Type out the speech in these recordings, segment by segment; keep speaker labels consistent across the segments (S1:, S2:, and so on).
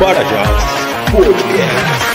S1: Parajás Podcast.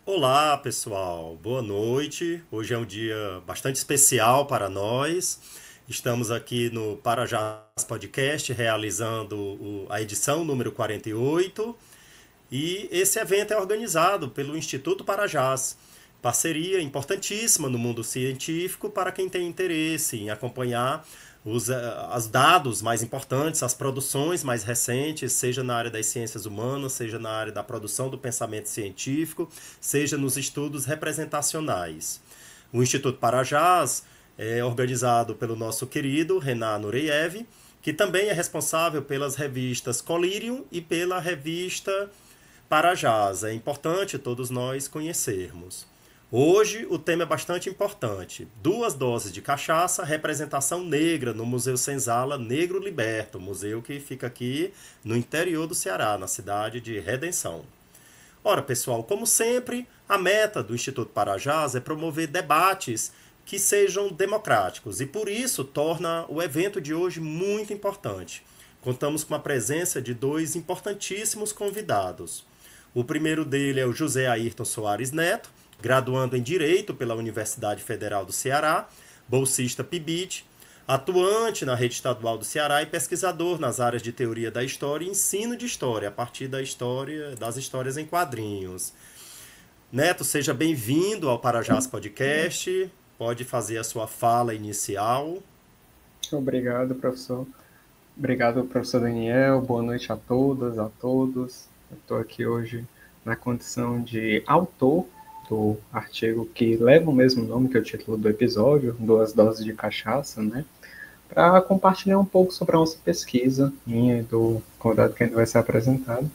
S2: Olá, pessoal. Boa noite. Hoje é um dia bastante especial para nós. Estamos aqui no Parajás Podcast, realizando a edição número 48. E esse evento é organizado pelo Instituto Parajás. Parceria importantíssima no mundo científico para quem tem interesse em acompanhar os dados mais importantes, as produções mais recentes, seja na área das ciências humanas, seja na área da produção do pensamento científico, seja nos estudos representacionais. O Instituto Parajás é organizado pelo nosso querido Renan Nureyev, que também é responsável pelas revistas Collyrium e pela revista Parajás. É importante todos nós conhecermos. Hoje o tema é bastante importante. 2 doses de cachaça, representação negra no Museu Senzala Negro Liberto, museu que fica aqui no interior do Ceará, na cidade de Redenção. Ora, pessoal, como sempre, a meta do Instituto Parajás é promover debates que sejam democráticos e por isso torna o evento de hoje muito importante. Contamos com a presença de 2 importantíssimos convidados. O primeiro dele é o José Ayrton Soares Neto, graduando em Direito pela Universidade Federal do Ceará, bolsista PIBIT, atuante na Rede Estadual do Ceará e pesquisador nas áreas de Teoria da História e Ensino de História, a partir das histórias em quadrinhos. Neto, seja bem-vindo ao Parajás Podcast. Pode fazer a sua fala inicial.
S3: Obrigado, professor. Obrigado, professor Daniel. Boa noite a todas, a todos. Eu estou aqui hoje na condição de autor do artigo que leva o mesmo nome que é o título do episódio, 2 doses de cachaça, né? Para compartilhar um pouco sobre a nossa pesquisa, minha e do convidado que ainda vai ser apresentado,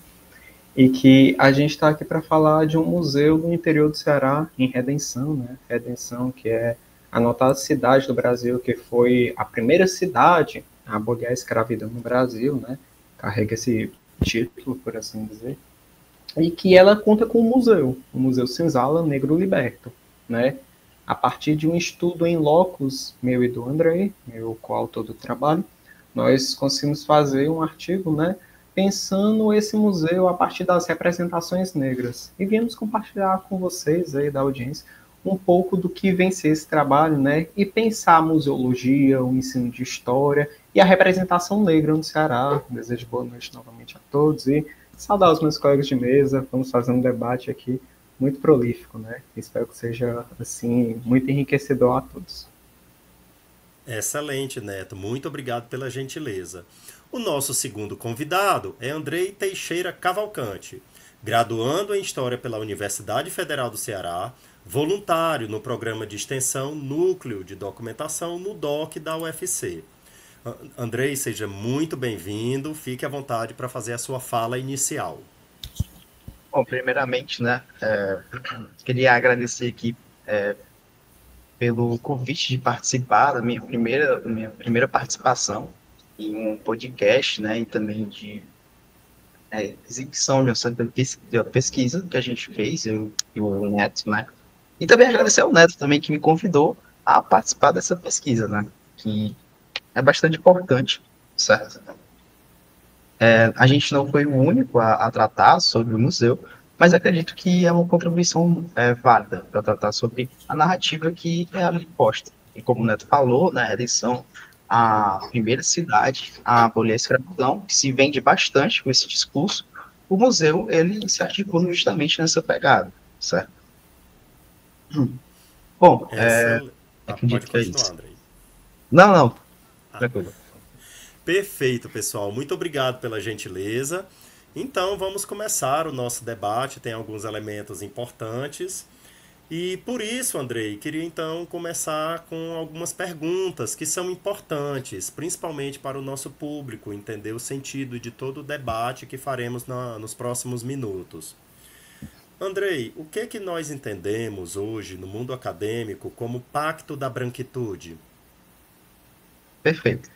S3: e que a gente está aqui para falar de um museu no interior do Ceará, em Redenção, né? Redenção, que é a notada cidade do Brasil, que foi a primeira cidade a abolir a escravidão no Brasil, né? Carrega esse título, por assim dizer. E que ela conta com o Museu Senzala Negro Liberto, né? A partir de um estudo em locus, meu e do Andrei, meu coautor do trabalho, nós conseguimos fazer um artigo, né, pensando esse museu a partir das representações negras. E viemos compartilhar com vocês aí da audiência um pouco do que vem ser esse trabalho, né, e pensar a museologia, o ensino de história e a representação negra no Ceará. Desejo boa noite novamente a todos e saudar os meus colegas de mesa. Vamos fazer um debate aqui muito prolífico, né? Espero que seja, assim, muito enriquecedor a todos.
S2: Excelente, Neto. Muito obrigado pela gentileza. O nosso segundo convidado é Andrei Teixeira Cavalcante, graduando em História pela Universidade Federal do Ceará, voluntário no programa de extensão Núcleo de Documentação no DOC da UFC. Andrei, seja muito bem-vindo. Fique à vontade para fazer a sua fala inicial.
S4: Bom, primeiramente, né, queria agradecer aqui pelo convite de participar da minha primeira participação em um podcast, né, e também de exibição de uma pesquisa que a gente fez, eu e o Neto, né, e também agradecer ao Neto também que me convidou a participar dessa pesquisa, né, que é bastante importante, certo? A gente não foi o único a tratar sobre o museu, mas acredito que é uma contribuição válida para tratar sobre a narrativa que é ali posta. E como o Neto falou, na eleição, a primeira cidade a abolir a escravidão, que se vende bastante com esse discurso, o museu ele se articula justamente nessa pegada, certo? Bom,
S2: Pode
S4: acredito que é
S2: continuar,
S4: isso.
S2: Andrei.
S4: Não, tranquilo.
S2: Perfeito, pessoal. Muito obrigado pela gentileza. Então, vamos começar o nosso debate. Tem alguns elementos importantes. E por isso, Andrei, queria então começar com algumas perguntas que são importantes, principalmente para o nosso público, entender o sentido de todo o debate que faremos nos próximos minutos. Andrei, o que que nós entendemos hoje no mundo acadêmico como Pacto da Branquitude?
S4: Perfeito.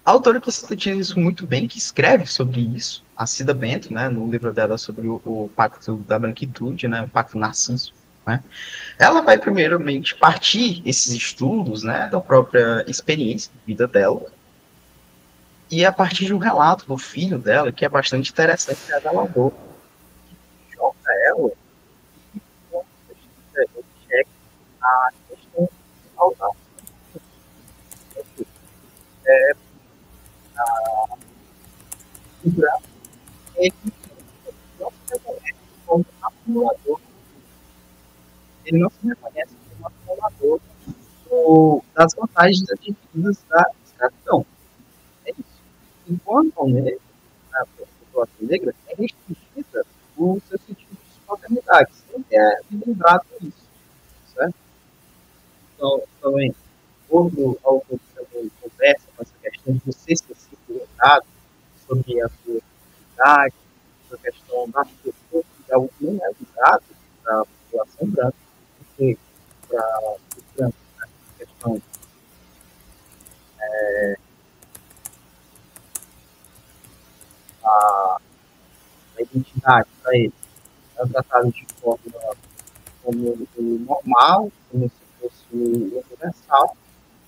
S4: A autora Constantine isso muito bem, que escreve sobre isso, a Cida Bento, né, no livro dela sobre o Pacto da Branquitude, né, o Pacto Narciso, né, ela vai primeiramente partir esses estudos, né, da própria experiência de vida dela, e a partir de um relato do filho dela, que é bastante interessante, que ela deu, que joga ela, e checa a questão saudável. Ele não se reconhece como acumulador, ele não se reconhece como acumulador das vantagens adquiridas da escravidão. É isso. Enquanto a mulher, a população negra, é restringida o seu sentido de espontaneidade, sempre é lembrado isso, certo? Então, também, quando a autor também conversa com essa questão de você ser segurado sobre a sua identidade, a questão da pessoa que algo não é usado para a população branca, porque para os brancos, né, a questão da identidade para eles é tratado de forma como o normal, como se fosse o universal,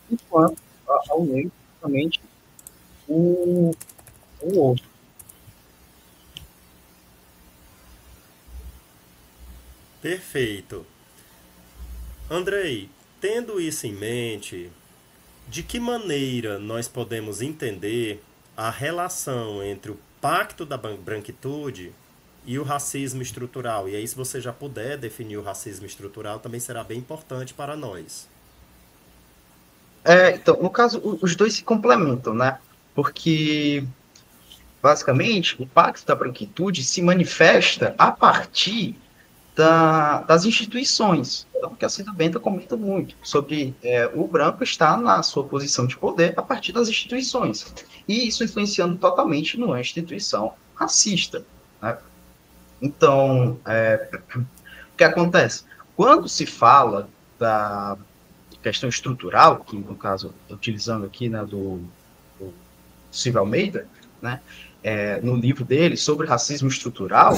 S4: enquanto ao negro, somente o outro.
S2: Perfeito. Andrei, tendo isso em mente, de que maneira nós podemos entender a relação entre o Pacto da Branquitude e o racismo estrutural? E aí, se você já puder definir o racismo estrutural, também será bem importante para nós.
S4: Então, no caso, os dois se complementam, né? Porque, basicamente, o Pacto da Branquitude se manifesta a partir das instituições. Então, que a Cida Benta comenta muito sobre o branco estar na sua posição de poder a partir das instituições. E isso influenciando totalmente numa instituição racista, né? Então, o que acontece? Quando se fala da questão estrutural, que no caso, utilizando aqui, né, do Silvio Almeida, né, no livro dele sobre racismo estrutural,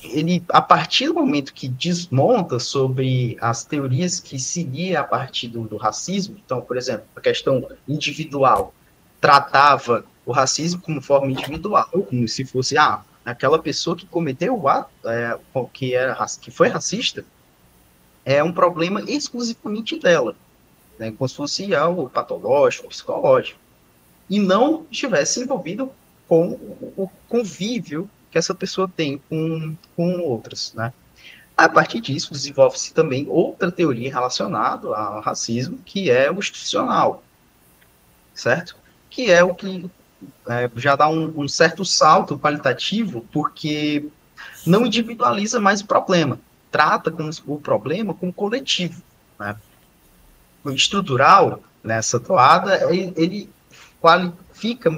S4: ele, a partir do momento que desmonta sobre as teorias que seguia a partir do racismo, então, por exemplo, a questão individual tratava o racismo como forma individual, como se fosse aquela pessoa que cometeu o ato, que foi racista, é um problema exclusivamente dela, né, como se fosse algo patológico, psicológico, e não estivesse envolvido com o convívio que essa pessoa tem com outras, né? A partir disso, desenvolve-se também outra teoria relacionada ao racismo, que é o institucional, certo? Que é o que já dá um certo salto qualitativo, porque não individualiza mais o problema, trata o problema como coletivo, né? O estrutural, nessa toada, ele qualifica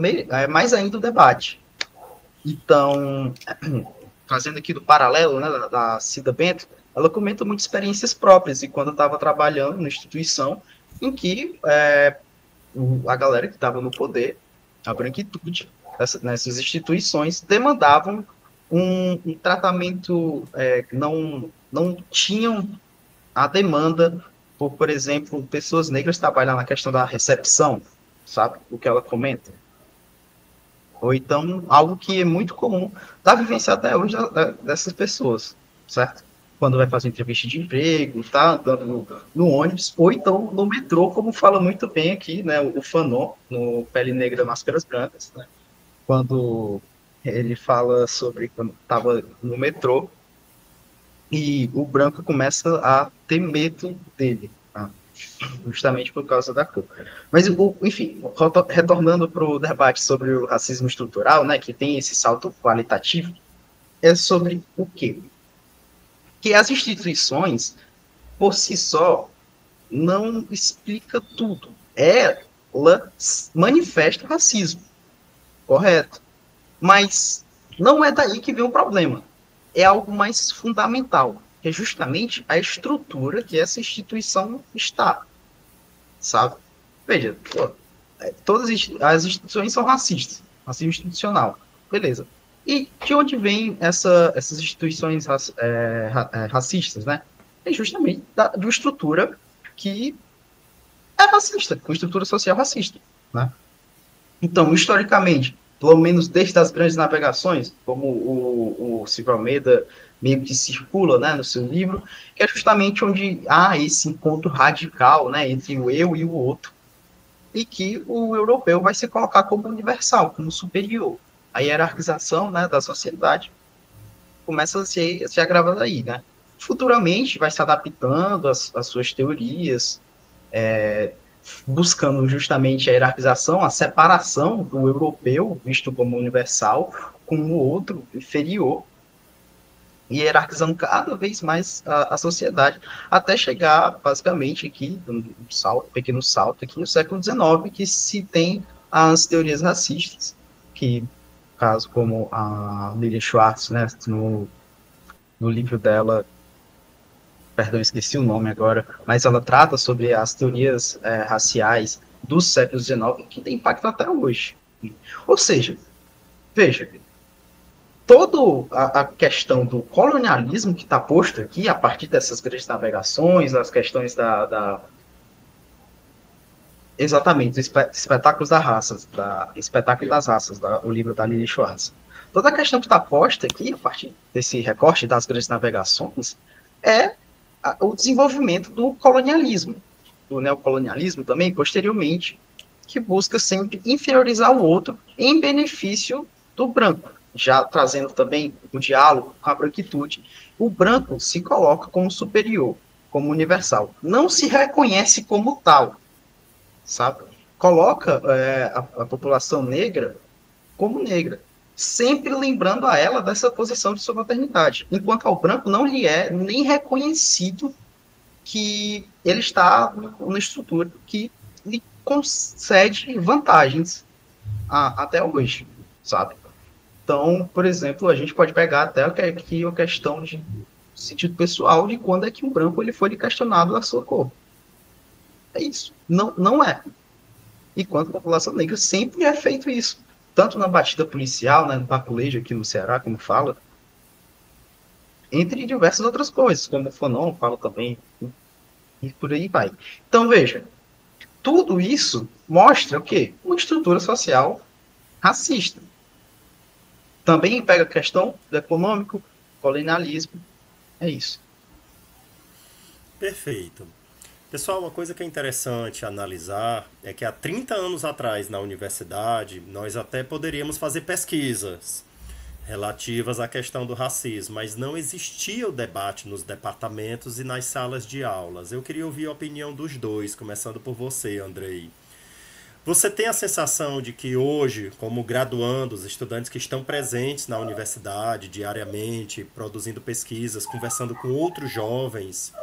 S4: mais ainda o debate. Então, trazendo aqui do paralelo, né, da Cida Bento, ela comenta muitas experiências próprias, e quando eu estava trabalhando na instituição, em que a galera que estava no poder, a branquitude, nessas instituições, demandavam um tratamento, não tinham a demanda por exemplo, pessoas negras trabalham na questão da recepção, sabe? O que ela comenta. Ou então, algo que é muito comum da vivência até hoje dessas pessoas, certo? Quando vai fazer entrevista de emprego, tá andando no ônibus, ou então no metrô, como fala muito bem aqui, né? O Fanon, no Pele Negra, Máscaras Brancas, né? Quando ele fala sobre quando estava no metrô e o branco começa a ter medo dele, tá? Justamente por causa da cor. Mas, enfim, retornando para o debate sobre o racismo estrutural, né, que tem esse salto qualitativo, é sobre o quê? Que as instituições, por si só, não explica tudo. Ela manifesta o racismo, correto? Mas não é daí que vem o problema. É algo mais fundamental, que é justamente a estrutura que essa instituição está, sabe? Veja, pô, todas as instituições são racistas, racismo institucional, beleza. E de onde vem essas instituições racistas, né? É justamente de uma estrutura que é racista, com estrutura social racista, né? Então, historicamente, pelo menos desde as grandes navegações, como o Silvio Almeida meio que circula, né, no seu livro, que é justamente onde há esse encontro radical, né, entre o eu e o outro, e que o europeu vai se colocar como universal, como superior. A hierarquização, né, da sociedade começa a se agravar aí, né? Futuramente vai se adaptando às suas teorias, buscando justamente a hierarquização, a separação do europeu, visto como universal, com o outro inferior, e hierarquizando cada vez mais a sociedade, até chegar, basicamente, aqui, um pequeno salto aqui, no século XIX, que se tem as teorias racistas, que, caso como a Lilia Schwartz, né, no livro dela, perdão, esqueci o nome agora, mas ela trata sobre as teorias raciais do século XIX, que tem impacto até hoje. Ou seja, veja, toda a questão do colonialismo que está posto aqui, a partir dessas grandes navegações, as questões exatamente, dos espetáculos das raças, espetáculo das raças, o livro da Lili Schwartz. Toda a questão que está posta aqui, a partir desse recorte das grandes navegações, é o desenvolvimento do colonialismo, do neocolonialismo também, posteriormente, que busca sempre inferiorizar o outro em benefício do branco. Já trazendo também o diálogo com a branquitude, o branco se coloca como superior, como universal. Não se reconhece como tal, sabe? Coloca a população negra como negra, sempre lembrando a ela dessa posição de subalternidade, enquanto ao branco não lhe é nem reconhecido que ele está numa estrutura que lhe concede vantagens até hoje, sabe? Então, por exemplo, a gente pode pegar até aqui a questão de sentido pessoal de quando é que um branco ele foi questionado a sua cor. É isso. Não é. Enquanto a população negra sempre é feito isso. Tanto na batida policial, né, no papulejo aqui no Ceará, como fala, entre diversas outras coisas, como o Fanon fala também, e por aí vai. Então, veja, tudo isso mostra o quê? Uma estrutura social racista. Também pega a questão do econômico, colonialismo, é isso.
S2: Perfeito. Pessoal, uma coisa que é interessante analisar é que há 30 anos atrás na universidade nós até poderíamos fazer pesquisas relativas à questão do racismo, mas não existia o debate nos departamentos e nas salas de aulas. Eu queria ouvir a opinião dos dois, começando por você, Andrei. Você tem a sensação de que hoje, como graduandos, estudantes que estão presentes na universidade diariamente, produzindo pesquisas, conversando com outros jovens,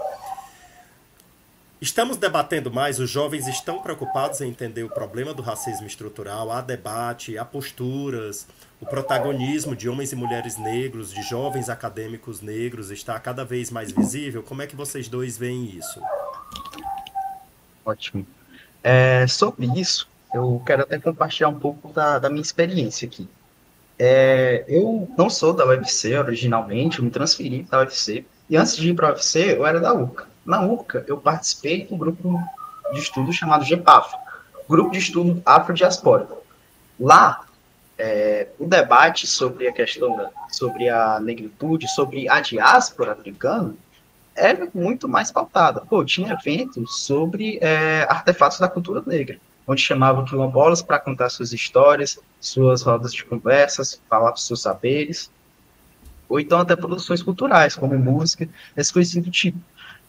S2: Estamos debatendo mais, os jovens estão preocupados em entender o problema do racismo estrutural, há debate, há posturas, o protagonismo de homens e mulheres negros, de jovens acadêmicos negros está cada vez mais visível. Como é que vocês dois veem isso?
S4: Ótimo. Sobre isso, eu quero até compartilhar um pouco da minha experiência aqui. Eu não sou da UFC originalmente, eu me transferi para a UFC. E antes de ir para a UFC, eu era da URCA. Na URCA, eu participei de um grupo de estudo chamado GEPAF, Grupo de Estudo Afrodiaspórico. Lá, o debate sobre a questão sobre a negritude, sobre a diáspora africana, era muito mais pautada. Pô, tinha eventos sobre artefatos da cultura negra, onde chamavam quilombolas para contar suas histórias, suas rodas de conversas, falar dos seus saberes, ou então até produções culturais, como música, essas coisas do tipo.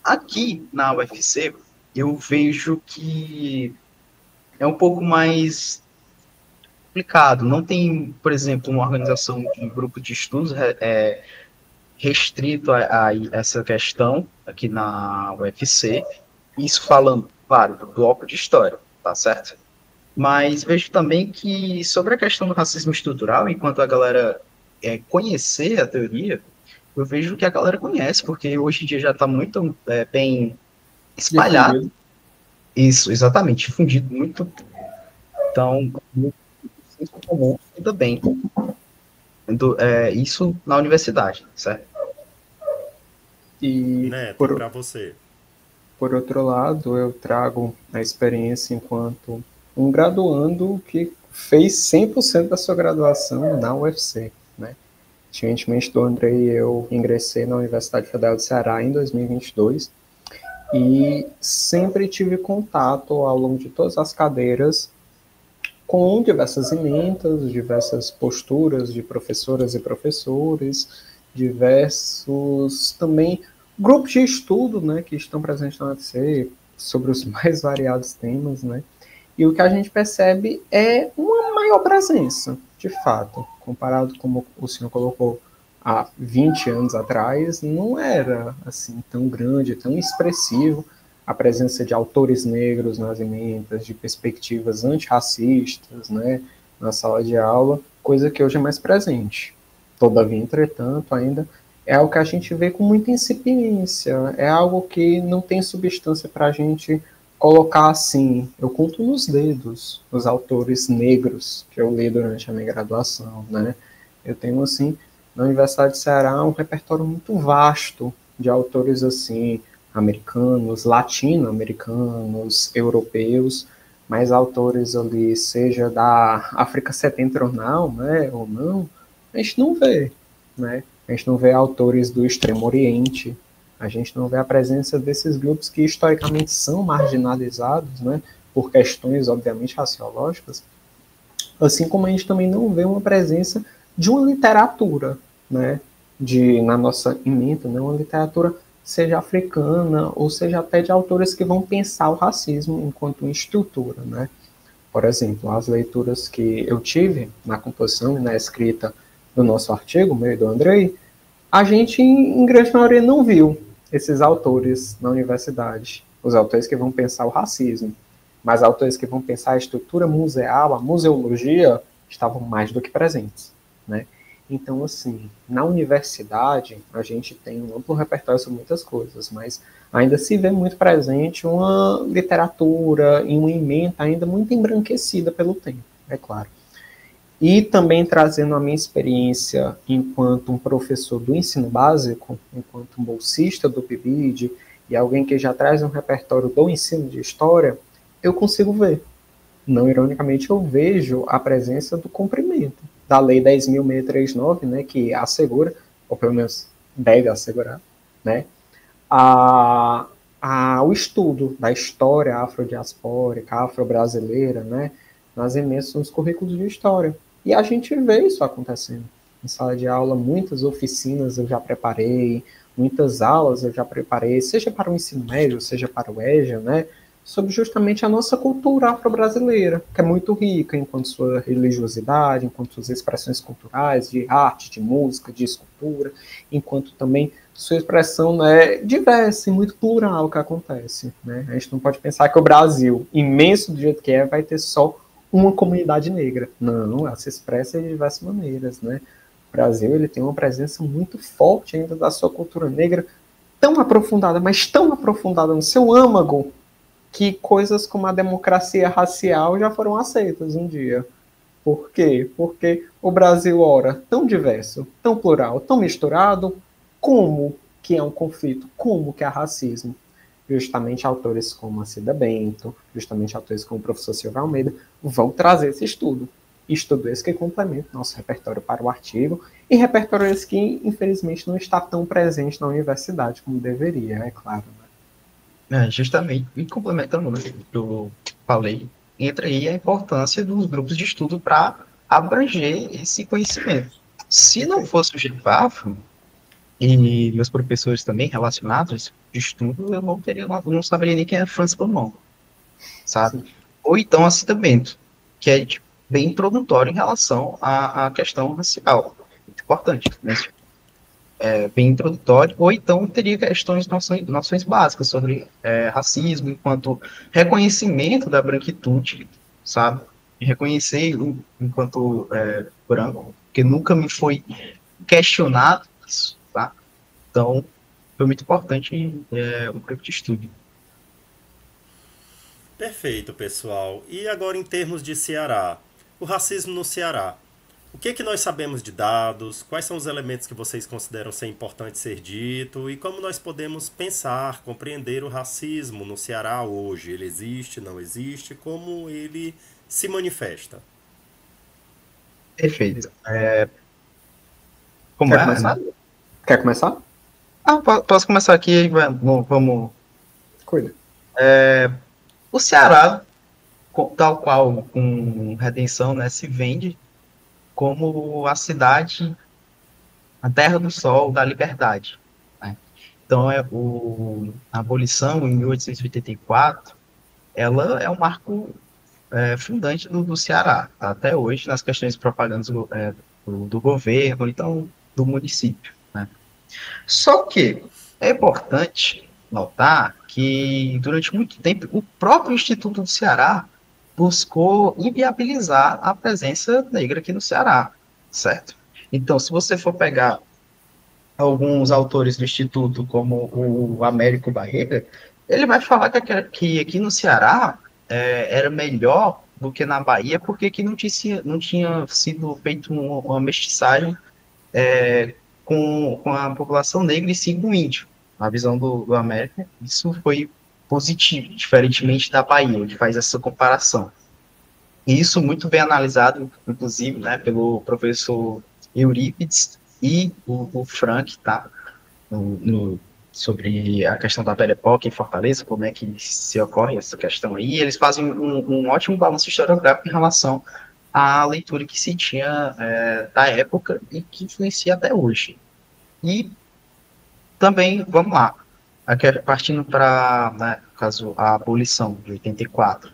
S4: Aqui na UFC, eu vejo que é um pouco mais complicado. Não tem, por exemplo, uma organização de um grupo de estudos restrito a essa questão aqui na UFC. Isso falando, claro, do bloco de história, tá certo? Mas vejo também que sobre a questão do racismo estrutural, enquanto a galera conhecer a teoria, eu vejo que a galera conhece, porque hoje em dia já está muito bem espalhado.
S3: Difundido.
S4: Isso, exatamente, difundido muito. Então, muito comum, ainda bem. Isso na universidade, certo?
S3: E
S2: Neto, para você.
S3: por outro lado, eu trago a experiência enquanto um graduando que fez 100% da sua graduação na UFC, né? Diferentemente do André, eu ingressei na Universidade Federal do Ceará em 2022 e sempre tive contato ao longo de todas as cadeiras com diversas emendas, diversas posturas de professoras e professores, diversos também grupos de estudo, né, que estão presentes na UFC sobre os mais variados temas, né? E o que a gente percebe é uma maior presença, de fato, comparado como o senhor colocou há 20 anos atrás, não era assim tão grande, tão expressivo a presença de autores negros nas emendas, de perspectivas antirracistas, né, na sala de aula, coisa que hoje é mais presente. Todavia, entretanto, ainda é algo que a gente vê com muita incipiência, é algo que não tem substância para a gente colocar assim. Eu conto nos dedos os autores negros que eu li durante a minha graduação, né? Eu tenho, assim, na Universidade de Ceará, um repertório muito vasto de autores, assim, americanos, latino-americanos, europeus, mas autores ali, seja da África Setentrional, né, ou não, a gente não vê, né? A gente não vê autores do Extremo Oriente, a gente não vê a presença desses grupos que historicamente são marginalizados, né, por questões, obviamente, raciológicas, assim como a gente também não vê uma presença de uma literatura, né, na nossa ementa, né, uma literatura seja africana ou seja até de autores que vão pensar o racismo enquanto uma estrutura, né. Por exemplo, as leituras que eu tive na composição e na escrita do nosso artigo, meu e do Andrei, a gente, em grande maioria, não viu esses autores na universidade, os autores que vão pensar o racismo, mas autores que vão pensar a estrutura museal, a museologia, estavam mais do que presentes, né? Então, assim, na universidade, a gente tem um amplo repertório sobre muitas coisas, mas ainda se vê muito presente uma literatura e uma ementa ainda muito embranquecida pelo tempo, é claro. E também trazendo a minha experiência enquanto um professor do ensino básico, enquanto um bolsista do PIBID, e alguém que já traz um repertório do ensino de história, eu consigo ver. Não ironicamente, eu vejo a presença do cumprimento da Lei 10.639, né, que assegura, ou pelo menos deve assegurar, né, o estudo da história afrodiaspórica, afro-brasileira, né, nas emendas nos currículos de história. E a gente vê isso acontecendo. Em sala de aula, muitas oficinas eu já preparei, muitas aulas eu já preparei, seja para o ensino médio, seja para o EJA, né, sobre justamente a nossa cultura afro-brasileira, que é muito rica enquanto sua religiosidade, enquanto suas expressões culturais, de arte, de música, de escultura, enquanto também sua expressão, né, diversa e muito plural que acontece. Né? A gente não pode pensar que o Brasil, imenso do jeito que é, vai ter só uma comunidade negra. Não, ela se expressa de diversas maneiras. Né? O Brasil ele tem uma presença muito forte ainda da sua cultura negra, tão aprofundada, mas tão aprofundada no seu âmago, que coisas como a democracia racial já foram aceitas um dia. Por quê? Porque o Brasil, ora, tão diverso, tão plural, tão misturado, como que é um conflito, como que é racismo. Justamente autores como a Cida Bento, justamente autores como o professor Silvio Almeida, vão trazer esse estudo. Estudo esse que complementa nosso repertório para o artigo, e repertório esse que, infelizmente, não está tão presente na universidade como deveria, é claro. Né?
S4: Justamente, e complementando o que eu falei, entra aí a importância dos grupos de estudo para abranger esse conhecimento. Se não fosse o GEPAF, e meus professores também relacionados a esse estudo, eu não saberia nem quem é Francis Bamon, sabe? Sim. Ou então a Cida Bento, que é bem introdutório em relação à questão racial. Muito importante, né? Bem introdutório, ou então teria noções básicas sobre racismo, enquanto reconhecimento da branquitude, sabe? E reconhecer enquanto branco, porque nunca me foi questionado isso, tá? Então, foi muito importante o grupo de estudo.
S2: Perfeito, pessoal. E agora em termos de Ceará, o racismo no Ceará. O que nós sabemos de dados? Quais são os elementos que vocês consideram ser importante ser dito? E como nós podemos pensar, compreender o racismo no Ceará hoje? Ele existe, não existe? Como ele se manifesta?
S4: Perfeito.
S3: Quer começar? Quer começar?
S4: Posso começar aqui, vamos...
S3: Cuida.
S4: O Ceará, tal qual com Redenção, né, se vende como a cidade, a terra do sol, da liberdade. Né? Então, a abolição, em 1884, ela é um marco fundante do Ceará, até hoje, nas questões de propaganda do governo, então, do município. Né? Só que é importante notar que, durante muito tempo, o próprio Instituto do Ceará buscou inviabilizar a presença negra aqui no Ceará, certo? Então, se você for pegar alguns autores do Instituto, como o Américo Barreira, ele vai falar que aqui no Ceará era melhor do que na Bahia, porque aqui não tinha sido feita uma mestiçagem com a população negra e sim com o índio. Na visão do América, isso foi positivo, diferentemente da Bahia, que faz essa comparação. E isso muito bem analisado, inclusive, né, pelo professor Eurípides e o Frank, tá? Sobre a questão da Belle Époque em Fortaleza, como é que se ocorre essa questão aí. E eles fazem um ótimo balanço historiográfico em relação à leitura que se tinha da época e que influencia até hoje. E também, vamos lá, aqui, partindo para, né, no caso, a abolição de 84.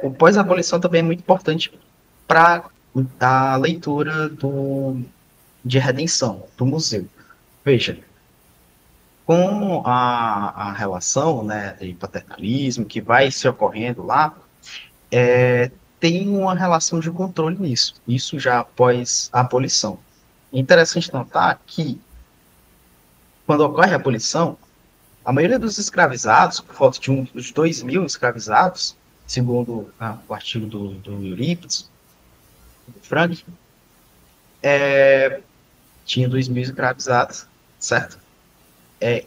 S4: O pós-abolição também é muito importante para a leitura de Redenção, do museu. Veja, com a relação, né, de paternalismo que vai se ocorrendo lá, tem uma relação de controle nisso, isso já após a abolição. É interessante notar que, quando ocorre a abolição, a maioria dos escravizados, por volta de uns 2.000 escravizados, segundo o artigo do Eurípides, do Frank, tinha 2.000 escravizados, certo?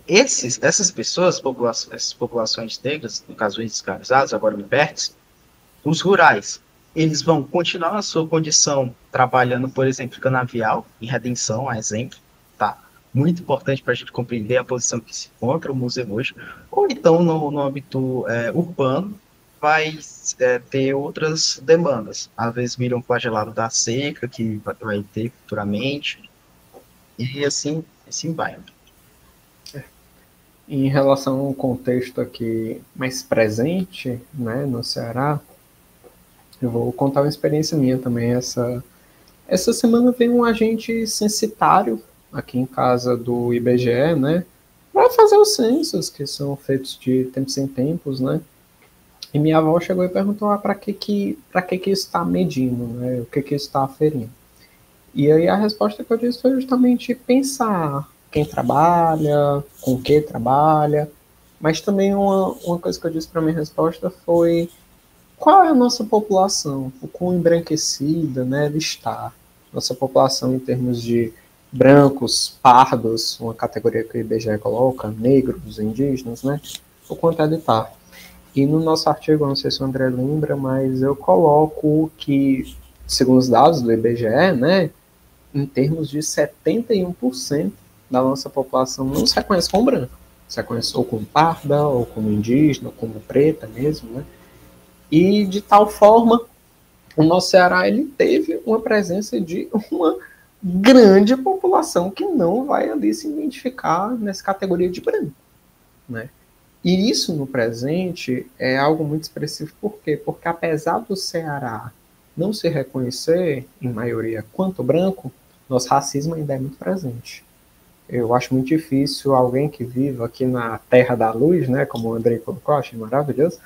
S4: Essas pessoas, essas populações negras, no caso os escravizados, agora libertos, os rurais, eles vão continuar a sua condição trabalhando, por exemplo, canavial, em Redenção, a exemplo, tá? Muito importante para a gente compreender a posição que se encontra o museu hoje, ou então no âmbito urbano, vai ter outras demandas. Às vezes viram flagelado da seca, que vai ter futuramente, e assim vai.
S3: em relação a um contexto aqui mais presente, né, no Ceará, eu vou contar uma experiência minha também. Essa semana veio um agente censitário aqui em casa do IBGE, né, para fazer os censos, que são feitos de tempos em tempos, né. E minha avó chegou e perguntou, para que isso está medindo, né, o que isso está aferindo. E aí a resposta que eu disse foi justamente pensar quem trabalha, com o que trabalha, mas também uma coisa que eu disse para minha resposta foi qual é a nossa população, o quão embranquecida, né, ela está. Nossa população em termos de brancos, pardos, uma categoria que o IBGE coloca, negros, indígenas, né, o quanto ela está. E no nosso artigo, não sei se o André lembra, mas eu coloco que, segundo os dados do IBGE, né, em termos de 71% da nossa população não se reconhece como branca. Se reconhece ou como parda, ou como indígena, ou como preta mesmo, né? E de tal forma, o nosso Ceará ele teve uma presença de uma grande população que não vai ali se identificar nessa categoria de branco, né? E isso no presente é algo muito expressivo. Por quê? Porque apesar do Ceará não se reconhecer, em maioria, quanto branco, nosso racismo ainda é muito presente. Eu acho muito difícil alguém que viva aqui na Terra da Luz, né, como o Andrei colocou, achei maravilhoso,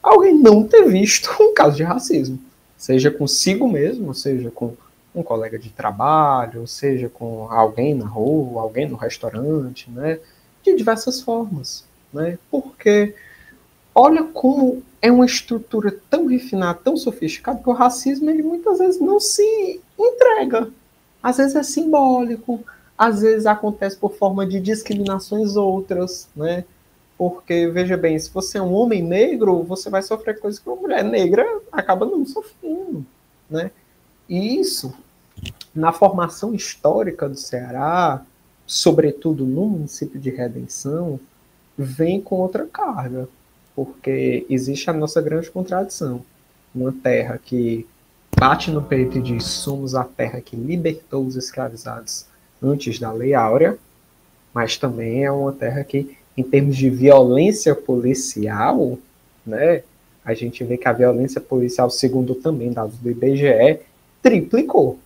S3: alguém não ter visto um caso de racismo. Seja consigo mesmo, seja com um colega de trabalho, seja com alguém na rua, alguém no restaurante, né, de diversas formas, né, porque olha como é uma estrutura tão refinada, tão sofisticada, que o racismo ele muitas vezes não se entrega. Às vezes é simbólico, às vezes acontece por forma de discriminações outras, né? Porque, veja bem, se você é um homem negro, você vai sofrer coisas que uma mulher negra acaba não sofrendo, né? E isso, na formação histórica do Ceará, sobretudo no município de Redenção, vem com outra carga, porque existe a nossa grande contradição. Uma terra que bate no peito e diz: somos a terra que libertou os escravizados antes da Lei Áurea, mas também é uma terra que, em termos de violência policial, né, a gente vê que a violência policial, segundo também dados do IBGE, triplicou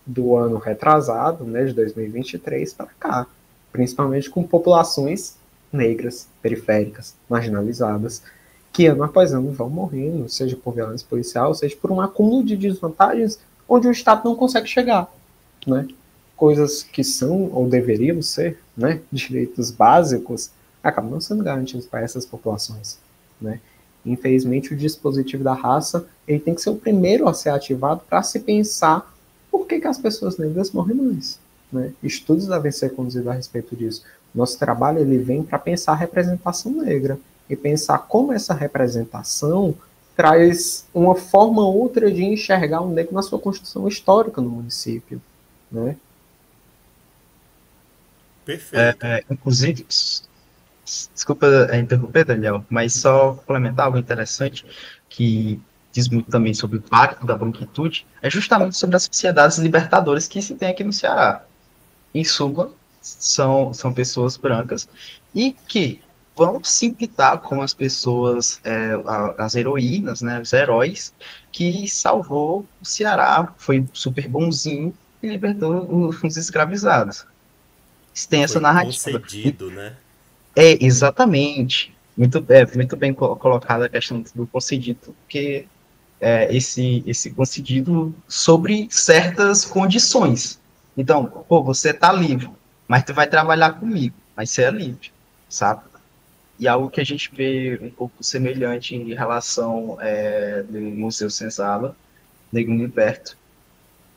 S3: do ano retrasado, né, de 2023 para cá, principalmente com populações negras, periféricas, marginalizadas, que ano após ano vão morrendo, seja por violência policial, seja por um acúmulo de desvantagens onde o Estado não consegue chegar, né? Coisas que são ou deveriam ser, né, direitos básicos, acabam não sendo garantidos para essas populações, né? Infelizmente, o dispositivo da raça ele tem que ser o primeiro a ser ativado para se pensar por que as pessoas negras morrem mais, né? Estudos devem ser conduzidos a respeito disso. Nosso trabalho ele vem para pensar a representação negra e pensar como essa representação traz uma forma ou outra de enxergar o negro na sua construção histórica no município, né?
S2: Perfeito.
S4: Inclusive, desculpa interromper, Daniel, mas só complementar algo interessante que diz muito também sobre o pacto da branquitude, é justamente sobre as sociedades libertadoras que se tem aqui no Ceará. Em suma, são pessoas brancas e que vão se implicar com as pessoas, as heroínas, né, os heróis, que salvou o Ceará, foi super bonzinho e libertou os escravizados. Tem essa
S2: Foi
S4: narrativa.
S2: concedido, né?
S4: Exatamente. Muito bem colocada a questão do concedido, porque esse concedido sobre certas condições. Então, pô, você tá livre, mas tu vai trabalhar comigo, mas você é livre, sabe? E algo que a gente vê um pouco semelhante em relação do Museu Senzala, Negro Liberto,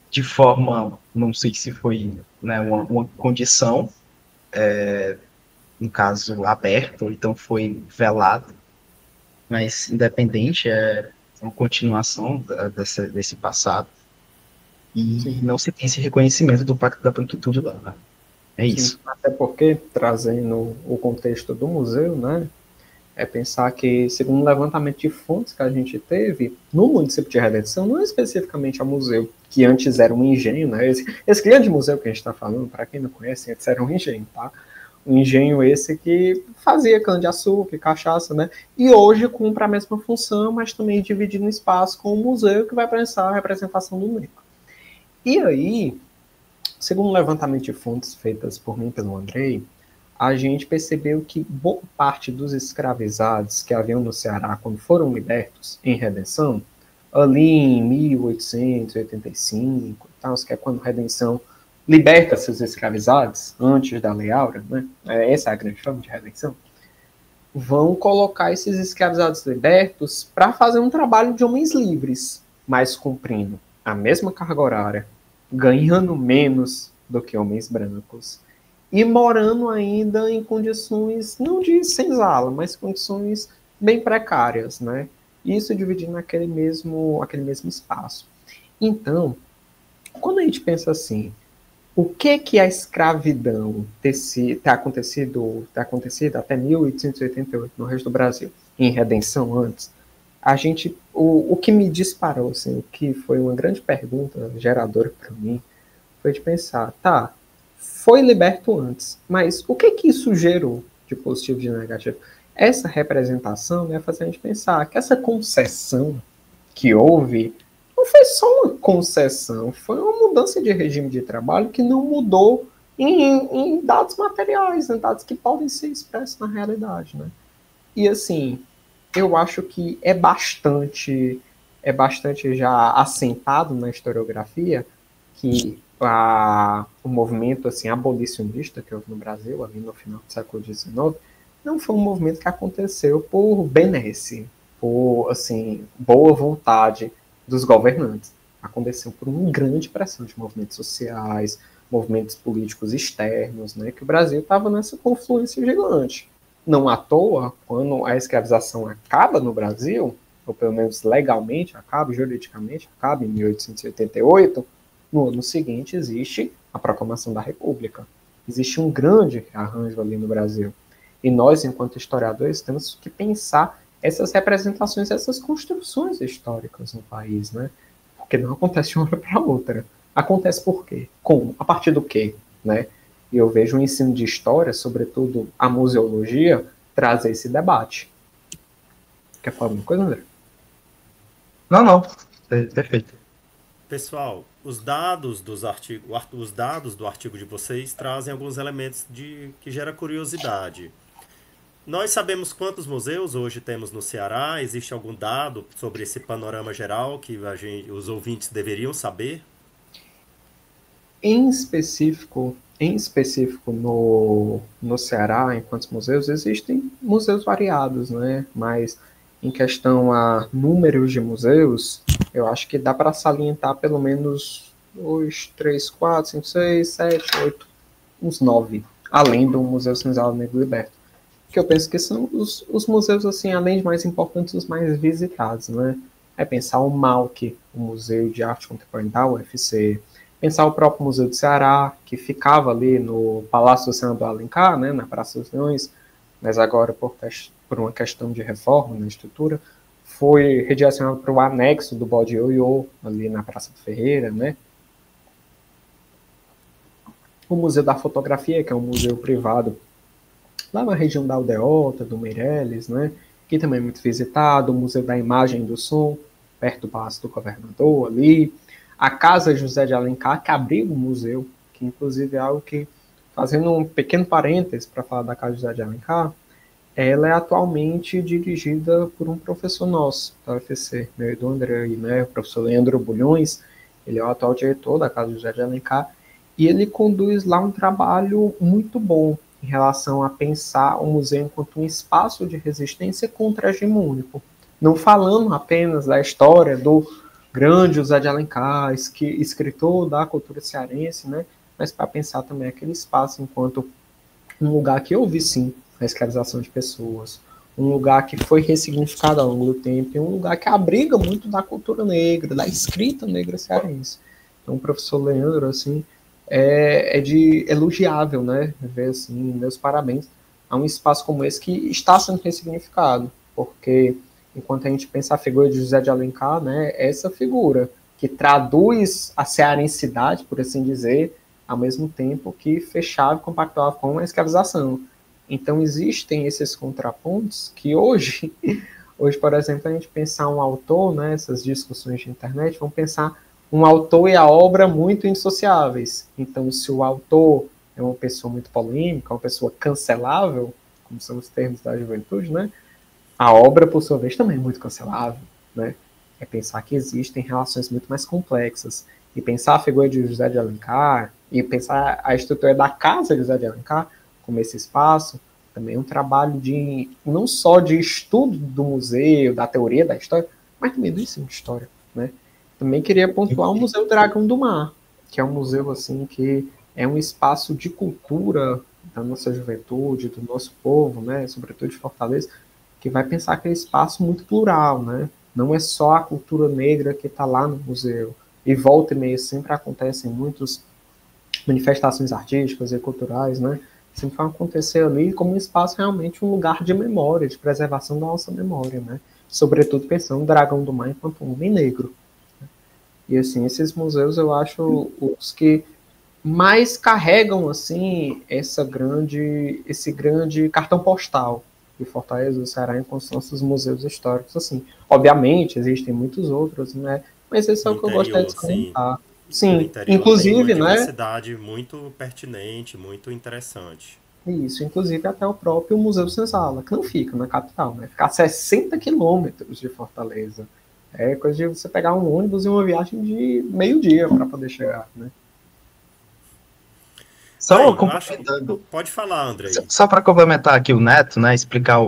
S4: de forma, não sei se foi, né, uma condição, no caso, aberto, ou então foi velado, mas independente, é uma continuação desse passado. E
S3: Sim.
S4: não se tem esse reconhecimento do Pacto da Branquitude lá. Né? É
S3: Sim,
S4: isso.
S3: até porque, trazendo o contexto do museu, né, é pensar que, segundo o levantamento de fontes que a gente teve, no município de Redenção, não especificamente ao museu, que antes era um engenho, né, esse grande museu que a gente está falando, para quem não conhece, antes era um engenho, tá? Um engenho esse que fazia cana-de-açúcar, cachaça, né? E hoje cumpre a mesma função, mas também dividindo espaço com o museu que vai pensar a representação do negro. E aí, segundo um levantamento de fontes feitas por mim e pelo Andrei, a gente percebeu que boa parte dos escravizados que haviam no Ceará quando foram libertos em redenção, ali em 1885, tal, que é quando a redenção liberta seus escravizados, antes da Lei Áurea, né? Essa é a grande forma de redenção, vão colocar esses escravizados libertos para fazer um trabalho de homens livres, mas cumprindo a mesma carga horária, ganhando menos do que homens brancos, e morando ainda em condições, não de senzala, mas condições bem precárias, né? Isso dividindo aquele mesmo espaço. Então, quando a gente pensa assim, o que a escravidão tem acontecido até 1888 no resto do Brasil, em redenção antes, o que me disparou, assim, o que foi uma grande pergunta geradora para mim, foi de pensar, tá, foi liberto antes, mas o que isso gerou de positivo e de negativo? Essa representação, né, faz a gente pensar que essa concessão que houve não foi só uma concessão, foi uma mudança de regime de trabalho que não mudou em dados materiais, em dados que podem ser expressos na realidade, né? E assim, eu acho que é bastante já assentado na historiografia que o movimento assim, abolicionista que houve no Brasil, ali no final do século XIX, não foi um movimento que aconteceu por benesse, por assim, boa vontade dos governantes. Aconteceu por uma grande pressão de movimentos sociais, movimentos políticos externos, né, que o Brasil estava nessa confluência gigante. Não à toa, quando a escravização acaba no Brasil, ou pelo menos legalmente acaba, juridicamente acaba em 1888, no ano seguinte existe a proclamação da República. Existe um grande arranjo ali no Brasil. E nós, enquanto historiadores, temos que pensar essas representações, essas construções históricas no país, né? Porque não acontece de uma hora para outra. Acontece por quê? Como? A partir do quê? Né? E eu vejo o ensino de história, sobretudo a museologia, trazer esse debate. Quer falar alguma coisa, André?
S4: Não. Perfeito.
S2: Pessoal, os dados do artigo de vocês trazem alguns elementos que geram curiosidade. Nós sabemos quantos museus hoje temos no Ceará? Existe algum dado sobre esse panorama geral que os ouvintes deveriam saber?
S3: Em específico no Ceará, em quantos museus, existem museus variados, né? Mas em questão a números de museus, eu acho que dá para salientar pelo menos 2, 3, 4, 5, 6, 7, 8, uns 9, além do Museu Senzala Negro Liberto. Que eu penso que são os museus, assim, além de mais importantes, os mais visitados, né? É pensar o MAUC, o Museu de Arte Contemporânea da UFC, pensar o próprio Museu do Ceará, que ficava ali no Palácio do Senador Alencar, né, na Praça dos Leões, mas agora, por uma questão de reforma na estrutura, foi redirecionado para o anexo do Bode Ioiô, ali na Praça do Ferreira, né? O Museu da Fotografia, que é um museu privado lá na região da Aldeota, do Meireles, né, que também é muito visitado, o Museu da Imagem e do Som, perto do Palácio do Governador, ali, a Casa José de Alencar, que abriu o museu, que inclusive é algo que, fazendo um pequeno parênteses para falar da Casa José de Alencar, ela é atualmente dirigida por um professor nosso da UFC, meu e do André, né, o professor Leandro Bulhões, ele é o atual diretor da Casa José de Alencar, e ele conduz lá um trabalho muito bom, em relação a pensar o museu enquanto um espaço de resistência contra-hegemônico. Não falando apenas da história do grande José de Alencar, escritor da cultura cearense, né? Mas para pensar também aquele espaço enquanto um lugar que houve, sim, a escravização de pessoas, um lugar que foi ressignificado ao longo do tempo, e um lugar que abriga muito da cultura negra, da escrita negra cearense. Então, o professor Leandro, assim, é de elogiável, né? Ver assim, meus parabéns a um espaço como esse que está sendo ressignificado, porque enquanto a gente pensa a figura de José de Alencar, né, essa figura que traduz a cearensidade, por assim dizer, ao mesmo tempo que fechava e compactuava com a escravização. Então, existem esses contrapontos que hoje, por exemplo, a gente pensar um autor, né, essas discussões de internet, vamos pensar um autor e a obra muito indissociáveis. Então, se o autor é uma pessoa muito polêmica, uma pessoa cancelável, como são os termos da juventude, né, a obra, por sua vez, também é muito cancelável, né? É pensar que existem relações muito mais complexas. E pensar a figura de José de Alencar, e pensar a estrutura da casa de José de Alencar, como esse espaço, também é um trabalho de, não só de estudo do museu, da teoria da história, mas também do ensino de história, né? Também queria pontuar o Museu Dragão do Mar, que é um museu, assim, que é um espaço de cultura da nossa juventude, do nosso povo, né? Sobretudo de Fortaleza, que vai pensar que é um espaço muito plural, né? Não é só a cultura negra que está lá no museu. E volta e meia sempre acontecem muitas manifestações artísticas e culturais, né? Sempre vai acontecer ali como um espaço realmente um lugar de memória, de preservação da nossa memória, né? Sobretudo pensando no Dragão do Mar enquanto um homem negro. E assim, esses museus eu acho os que mais carregam assim esse grande cartão postal de Fortaleza do Ceará em construção dos museus históricos. Assim, obviamente existem muitos outros, né? Mas esse é
S2: No
S3: o que eu gostaria de
S2: interior, sim.
S3: comentar.
S2: No
S3: Sim,
S2: interior tem uma
S3: inclusive, né?
S2: diversidade muito pertinente, muito interessante.
S3: Isso, inclusive até o próprio Museu Senzala, que não fica na capital, né? Fica a 60 quilômetros de Fortaleza. É coisa de você pegar um ônibus e uma viagem de meio-dia para poder chegar, né?
S4: Só
S2: Bem, eu acho que.
S4: complementando,
S2: Pode falar, Andrei.
S4: só para complementar aqui o Neto, né, explicar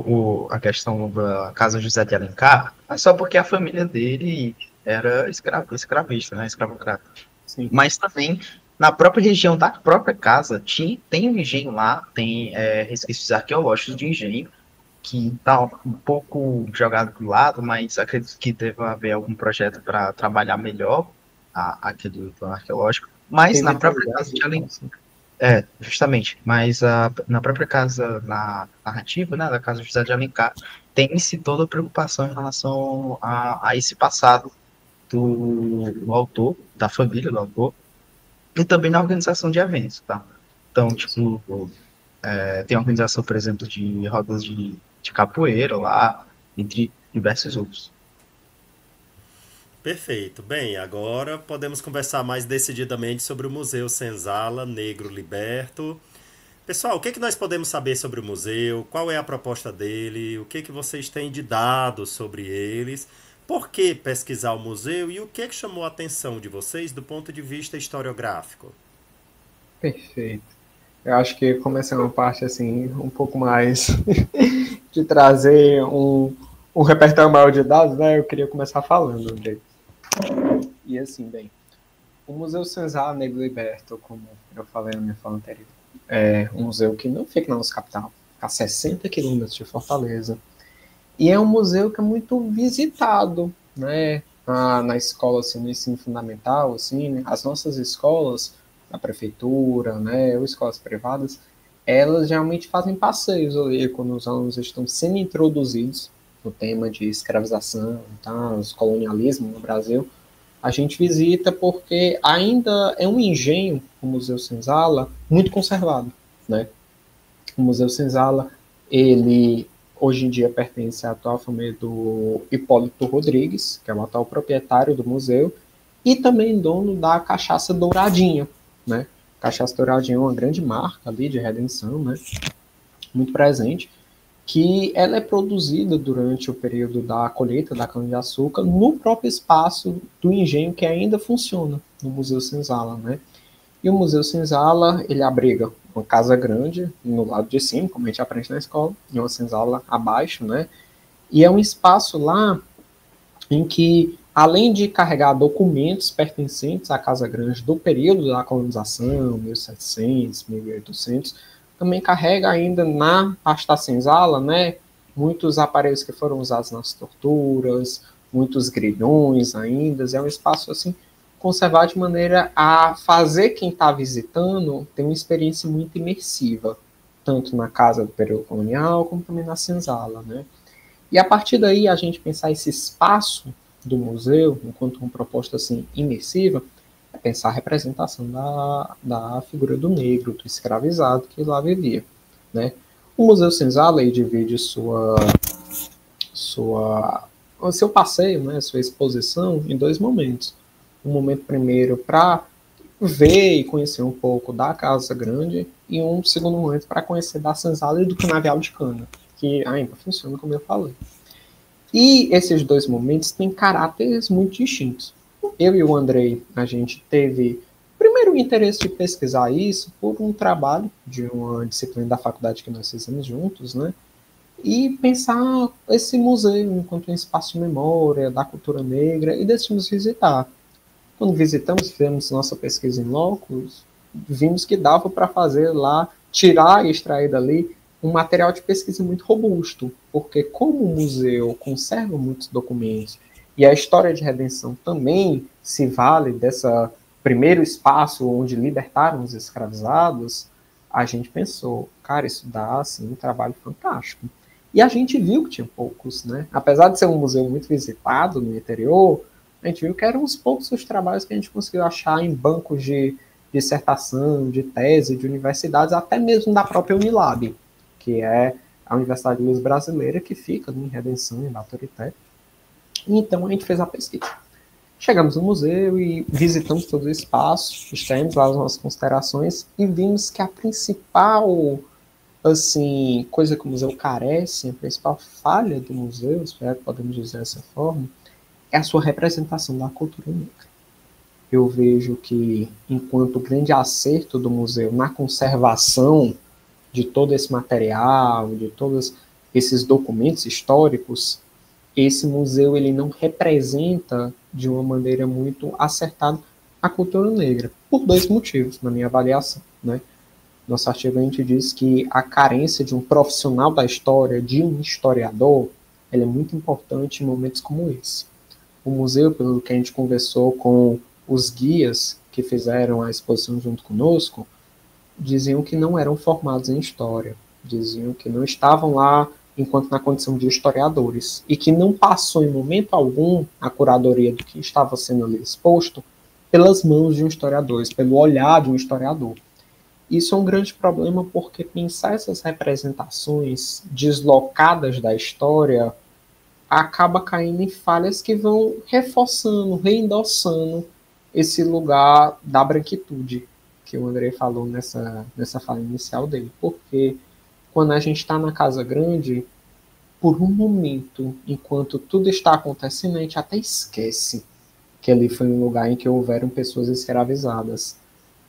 S4: a questão da Casa José de Alencar, é só porque a família dele era escravista, né, escravocrata.
S3: Sim.
S4: Mas também na própria região da própria casa tem um engenho lá, tem resquícios arqueológicos de engenho que está um pouco jogado do lado, mas acredito que deva haver algum projeto para trabalhar melhor aquele plano arqueológico. Mas
S3: Tem
S4: na própria
S3: vitalidade,
S4: casa de Alencar,
S3: assim.
S4: justamente, mas na própria casa, na narrativa, né, da casa José de Alencar, tem-se toda a preocupação em relação a esse passado do autor, da família do autor, e também na organização de eventos, tá? Então, tipo, tem a organização, por exemplo, de rodas de capoeira lá, entre diversos outros.
S2: Perfeito. Bem, agora podemos conversar mais decididamente sobre o Museu Senzala Negro Liberto. Pessoal, o que é que nós podemos saber sobre o museu? Qual é a proposta dele? O que é que vocês têm de dados sobre eles? Por que pesquisar o museu e o que é que chamou a atenção de vocês do ponto de vista historiográfico?
S3: Perfeito. Eu acho que começa uma parte assim, um pouco mais de trazer um repertório maior de dados, né? Eu queria começar falando, André. E assim, bem, o Museu Senzala Negro Liberto, como eu falei na minha fala anterior, é um museu que não fica na nossa capital, fica a 60 quilômetros de Fortaleza. E é um museu que é muito visitado, né? Na escola, assim, no ensino fundamental, assim, né? As nossas escolas, a prefeitura, né, ou escolas privadas, elas geralmente fazem passeios ali quando os alunos estão sendo introduzidos no tema de escravização, tá, os colonialismo no Brasil. A gente visita porque ainda é um engenho, o Museu Senzala, muito conservado, né? O Museu Senzala, ele hoje em dia pertence à atual família do Hipólito Rodrigues, que é o atual proprietário do museu, e também dono da Cachaça Douradinha, né? Cachaça Douradinha é uma grande marca ali de redenção, né? Muito presente, que ela é produzida durante o período da colheita da cana-de-açúcar no próprio espaço do engenho que ainda funciona no Museu Senzala, né? E o Museu Senzala, ele abriga uma casa grande no lado de cima, como a gente aprende na escola, e uma senzala abaixo, né? E é um espaço lá em que, além de carregar documentos pertencentes à Casa Grande do período da colonização, 1700, 1800, também carrega ainda na parte da senzala, né, muitos aparelhos que foram usados nas torturas, muitos grilhões ainda, é um espaço assim conservar de maneira a fazer quem está visitando ter uma experiência muito imersiva, tanto na casa do período colonial, como também na senzala, né? E a partir daí, a gente pensar esse espaço do museu, enquanto uma proposta assim imersiva, é pensar a representação da figura do negro, do escravizado que lá vivia, né? O Museu Senzala aí divide o seu passeio, né, sua exposição em dois momentos. Um momento primeiro para ver e conhecer um pouco da Casa Grande e um segundo momento para conhecer da Senzala e do Canavial de Cana, que ainda funciona como eu falei. E esses dois momentos têm caráteres muito distintos. Eu e o Andrei, a gente teve primeiro o interesse de pesquisar isso por um trabalho de uma disciplina da faculdade que nós fizemos juntos, né? E pensar esse museu enquanto um espaço de memória da cultura negra e decidimos visitar. Quando visitamos, fizemos nossa pesquisa em locus, vimos que dava para fazer lá, tirar e extrair dali um material de pesquisa muito robusto, porque como o museu conserva muitos documentos e a história de redenção também se vale dessa primeiro espaço onde libertaram os escravizados, a gente pensou, cara, isso dá assim, um trabalho fantástico. E a gente viu que tinha poucos, né? Apesar de ser um museu muito visitado no interior, a gente viu que eram uns poucos os trabalhos que a gente conseguiu achar em bancos de dissertação, de tese, de universidades, até mesmo da própria Unilab, que é a Universidade de Luz Brasileira, que fica em Redenção, em Baturité. Então a gente fez a pesquisa. Chegamos no museu e visitamos todo o espaço, extraímos lá as nossas considerações e vimos que a principal assim, coisa que o museu carece, a principal falha do museu, se podemos dizer dessa forma, é a sua representação da cultura negra. Eu vejo que, enquanto grande acerto do museu na conservação de todo esse material, de todos esses documentos históricos, esse museu ele não representa de uma maneira muito acertada a cultura negra, por dois motivos, na minha avaliação, né? Nosso artigo a gente diz que a carência de um profissional da história, de um historiador, ela é muito importante em momentos como esse. O museu, pelo que a gente conversou com os guias que fizeram a exposição junto conosco, diziam que não eram formados em história, diziam que não estavam lá enquanto na condição de historiadores, e que não passou em momento algum a curadoria do que estava sendo ali exposto pelas mãos de um historiador, pelo olhar de um historiador. Isso é um grande problema porque pensar essas representações deslocadas da história acaba caindo em falhas que vão reforçando, reendossando esse lugar da branquitude que o André falou nessa fala inicial dele. Porque quando a gente está na Casa Grande, por um momento, enquanto tudo está acontecendo, a gente até esquece que ali foi um lugar em que houveram pessoas escravizadas.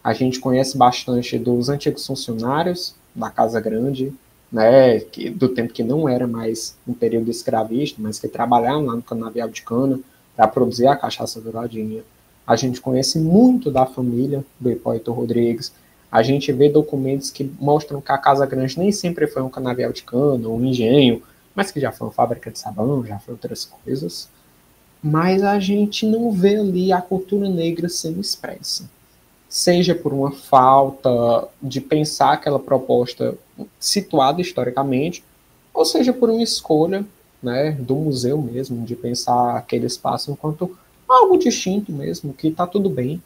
S3: A gente conhece bastante dos antigos funcionários da Casa Grande, né, do tempo que não era mais um período escravista, mas que trabalhavam lá no canavial de cana para produzir a cachaça douradinha. A gente conhece muito da família do Hipólito Rodrigues. A gente vê documentos que mostram que a Casa Grande nem sempre foi um canavial de cana, um engenho, mas que já foi uma fábrica de sabão, já foi outras coisas. Mas a gente não vê ali a cultura negra sendo expressa. Seja por uma falta de pensar aquela proposta situada historicamente, ou seja por uma escolha, né, do museu mesmo, de pensar aquele espaço enquanto algo distinto mesmo, que está tudo bem,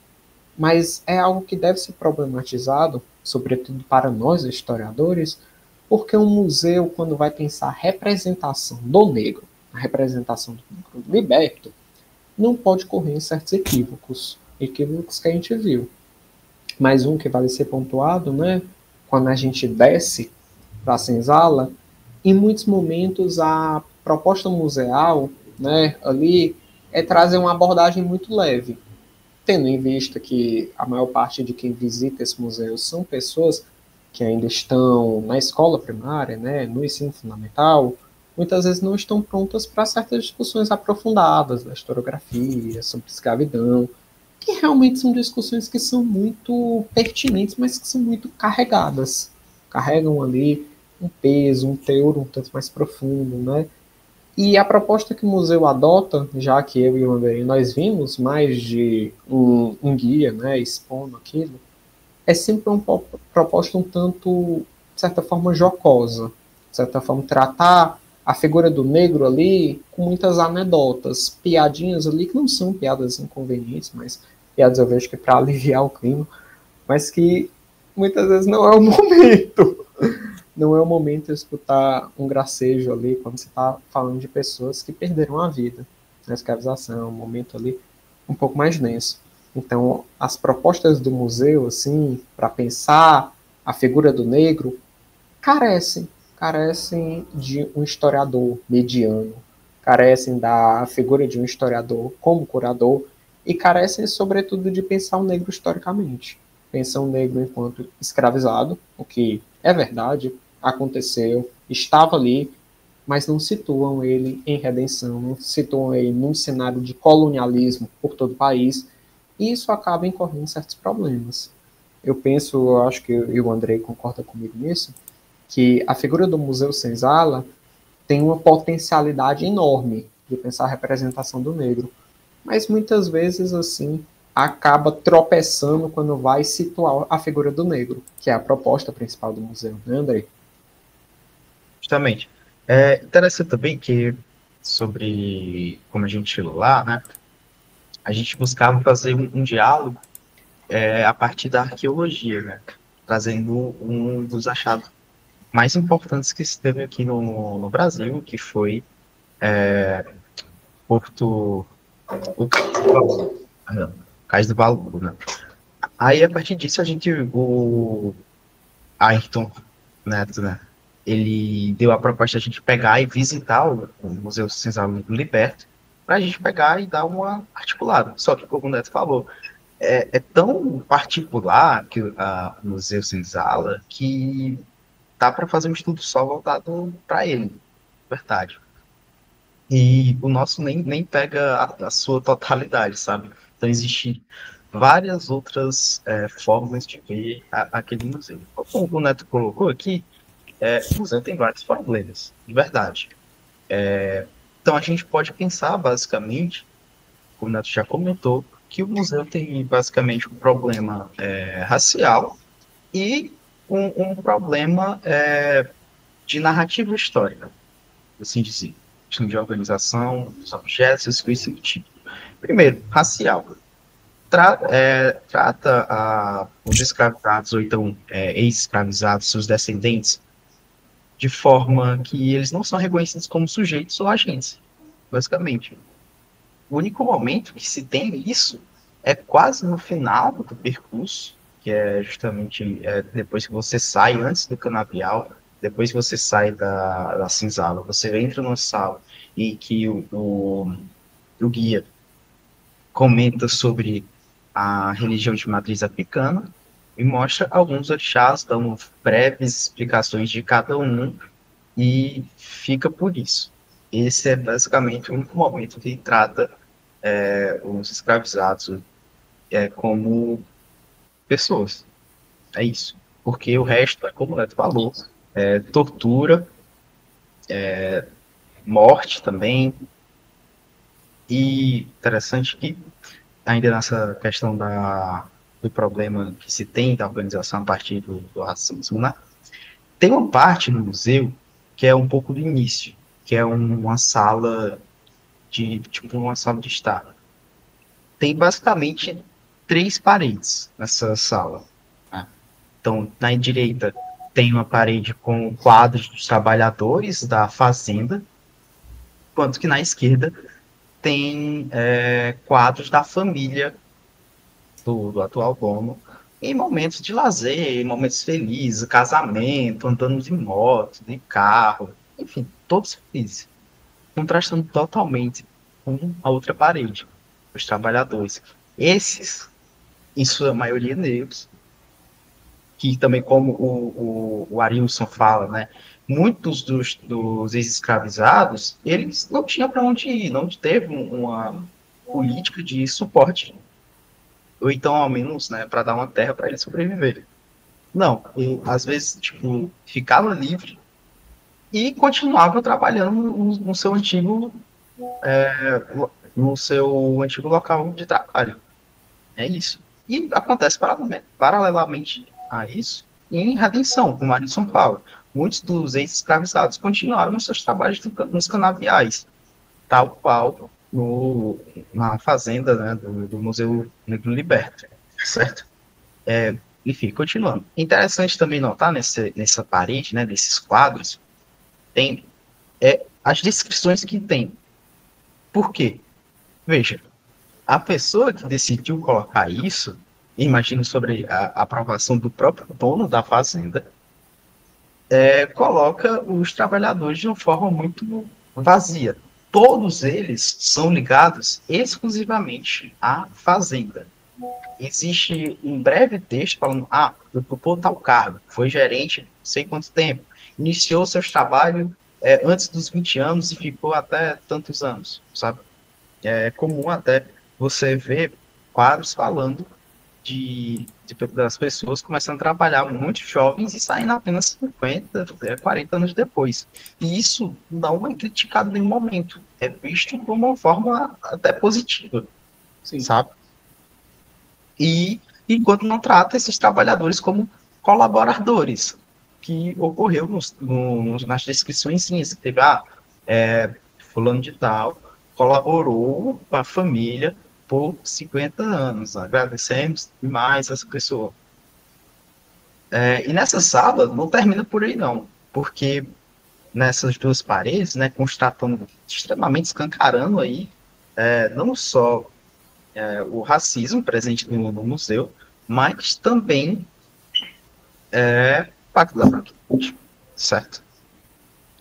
S3: mas é algo que deve ser problematizado, sobretudo para nós historiadores, porque um museu, quando vai pensar a representação do negro, a representação do negro liberto, não pode correr em certos equívocos que a gente viu. Mais um que vale ser pontuado, né? Quando a gente desce para a senzala, em muitos momentos a proposta museal, né, ali é trazer uma abordagem muito leve, tendo em vista que a maior parte de quem visita esse museu são pessoas que ainda estão na escola primária, né, no ensino fundamental, muitas vezes não estão prontas para certas discussões aprofundadas da historiografia, sobre escravidão, que realmente são discussões que são muito pertinentes, mas que são muito carregadas. Carregam ali um peso, um teor um tanto mais profundo, né? E a proposta que o museu adota, já que eu e o André, nós vimos mais de um guia, né, expondo aquilo, é sempre uma proposta um tanto, de certa forma, jocosa. De certa forma, tratar a figura do negro ali com muitas anedotas, piadinhas ali que não são piadas inconvenientes, mas piadas eu vejo que para aliviar o clima, mas que muitas vezes não é o momento. Não é o momento de escutar um gracejo ali, quando você está falando de pessoas que perderam a vida na escravização, um momento ali um pouco mais denso. Então, as propostas do museu, assim, para pensar a figura do negro, carecem de um historiador mediano, carecem da figura de um historiador como curador e carecem, sobretudo, de pensar o negro historicamente. Pensar o negro enquanto escravizado, o que é verdade, aconteceu, estava ali, mas não situam ele em redenção, não situam ele num cenário de colonialismo por todo o país, e isso acaba incorrendo em certos problemas. Eu penso, eu acho que o Andrei concorda comigo nisso, que a figura do Museu Senzala tem uma potencialidade enorme de pensar a representação do negro, mas muitas vezes, assim, acaba tropeçando quando vai situar a figura do negro, que é a proposta principal do museu, né, Andrei?
S4: Justamente. É interessante também que, sobre como a gente lá, né, a gente buscava fazer um diálogo a partir da arqueologia, né, trazendo um dos achados mais importantes que se teve aqui no Brasil, que foi Porto... o Cais do Baú. Cais do Baú, né? Aí, a partir disso, o Ayrton Neto, né, ele deu a proposta de a gente pegar e visitar o Museu Senzala Liberto, para a gente pegar e dar uma articulada. Só que, como o Neto falou, é tão particular que o Museu Senzala que dá para fazer um estudo só voltado para ele, verdade. E o nosso nem pega a sua totalidade, sabe? Então, existem várias outras formas de ver aquele museu. Como o Neto colocou aqui, o museu tem vários problemas, de verdade. Então, a gente pode pensar, basicamente, como o Neto já comentou, que o museu tem, basicamente, um problema racial e um problema de narrativa histórica, assim dizer. De organização, dos objetos, as coisas do tipo. Primeiro, racial. Trata os escravizados, ou então ex-escravizados, seus descendentes, de forma que eles não são reconhecidos como sujeitos ou agentes, basicamente. O único momento que se tem isso é quase no final do percurso, que é justamente depois que você sai, antes do canavial, depois que você sai da senzala, você entra numa sala e que o guia comenta sobre a religião de matriz africana e mostra alguns orixás, dando breves explicações de cada um e fica por isso. Esse é basicamente o único momento que trata os escravizados como pessoas. É isso. Porque o resto, como o Neto falou, tortura, morte também. E interessante que, ainda nessa questão do problema que se tem da organização a partir do racismo, né? Tem uma parte no museu que é um pouco do início, que é uma sala uma sala de estar. Tem basicamente 3 paredes nessa sala, né? Então, na direita tem uma parede com quadros dos trabalhadores da fazenda, enquanto que na esquerda tem quadros da família do atual dono, em momentos de lazer, em momentos felizes, casamento, andando de moto, de carro, enfim, todos felizes, contrastando totalmente com a outra parede, os trabalhadores. Esses, em sua maioria negros, que também, como o Arilson fala, né, muitos dos ex-escravizados, eles não tinham para onde ir, não teve uma política de suporte, ou então, ao menos, né, para dar uma terra para eles sobreviverem. Não, às vezes, tipo, ficava livre e continuava trabalhando no seu antigo local de trabalho. É isso. E acontece paralelamente a isso em redenção, como ali em São Paulo. Muitos dos ex-escravizados continuaram nos seus trabalhos nos canaviais, tal qual na fazenda, né, do Museu Negro Liberto, certo? Enfim, continuando. Interessante também notar nessa parede, né, desses quadros, tem as descrições que tem. Por quê? Veja, a pessoa que decidiu colocar isso, imagino sobre a aprovação do próprio dono da fazenda, coloca os trabalhadores de uma forma muito vazia. Todos eles são ligados exclusivamente à fazenda. Existe um breve texto falando, ocupou tal cargo, foi gerente não sei quanto tempo, iniciou seus trabalhos antes dos 20 anos e ficou até tantos anos, sabe? É comum até você ver quadros falando das pessoas começando a trabalhar muito jovens e saindo apenas 50, 40 anos depois. E isso não é criticado em nenhum momento. É visto de uma forma até positiva,
S3: Sim.
S4: sabe? E enquanto não trata esses trabalhadores como colaboradores, que ocorreu nas descrições sim, teve, fulano de tal colaborou com a família por 50 anos, agradecemos demais essa pessoa. E nessa sala não termina por aí não, porque nessas duas paredes, né, constatando, extremamente escancarando aí, não só o racismo presente no museu, mas também o Pacto da Branquitude, certo?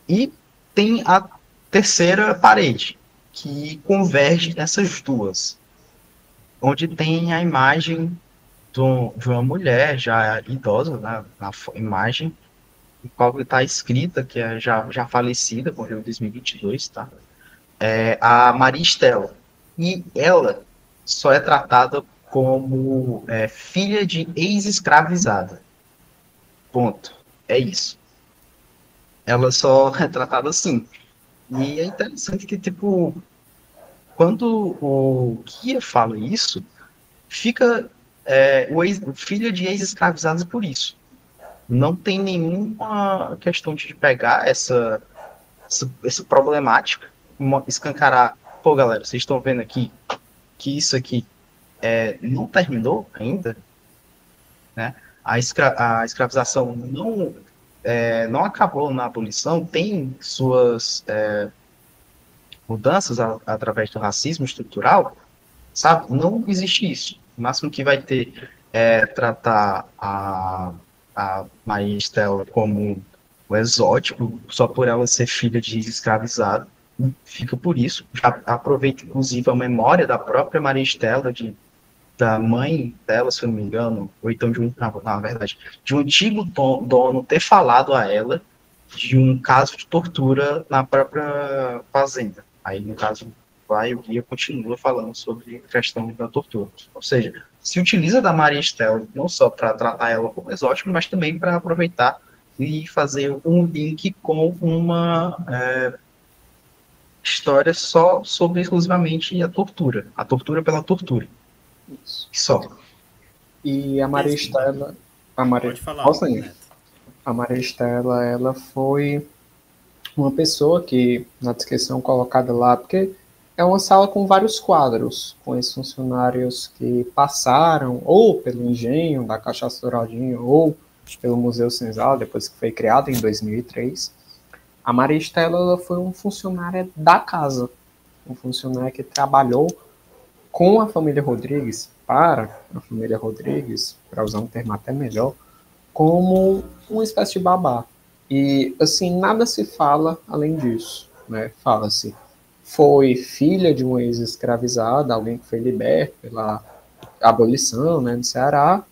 S4: E tem a terceira parede, que converge nessas duas, onde tem a imagem de uma mulher já idosa, né, na imagem, em qual está escrita, que é já falecida, morreu em 2022, tá? A Maria Estela. E ela só é tratada como filha de ex-escravizada. Ponto. É isso. Ela só é tratada assim. E é interessante que, tipo, quando o Kia fala isso, fica o filho de ex-escravizados por isso. Não tem nenhuma questão de pegar essa problemática, escancarar. Pô, galera, vocês estão vendo aqui que isso aqui não terminou ainda, né? A escravização não acabou na abolição, tem suas mudanças através do racismo estrutural, sabe? Não existe isso. O máximo que vai ter é tratar a Maria Estela como o exótico, só por ela ser filha de escravizado. Fica por isso. Já aproveita, inclusive, a memória da própria Maria Estela, da mãe dela, se eu não me engano, ou então na verdade, de um antigo dono ter falado a ela de um caso de tortura na própria fazenda. Aí, no caso, o guia continua falando sobre a questão da tortura. Ou seja, se utiliza da Maria Estela não só para tratar ela como exótico, mas também para aproveitar e fazer um link com uma história só sobre exclusivamente a tortura pela tortura.
S3: Isso.
S4: Só.
S3: E a Maria Estela...
S2: Pode falar,
S3: Posso ir?
S2: Neto.
S3: A Maria Estela, ela foi uma pessoa que, na descrição colocada lá, porque é uma sala com vários quadros, com esses funcionários que passaram ou pelo engenho da Cachaça Douradinha ou pelo Museu Senzala, depois que foi criado em 2003. A Maria Estela, ela foi um funcionário da casa, um funcionário que trabalhou com a família Rodrigues, para a família Rodrigues, para usar um termo até melhor, como uma espécie de babá. E, assim, nada se fala além disso, né? Fala-se, foi filha de uma ex-escravizada, alguém que foi liberto pela abolição, né, no Ceará,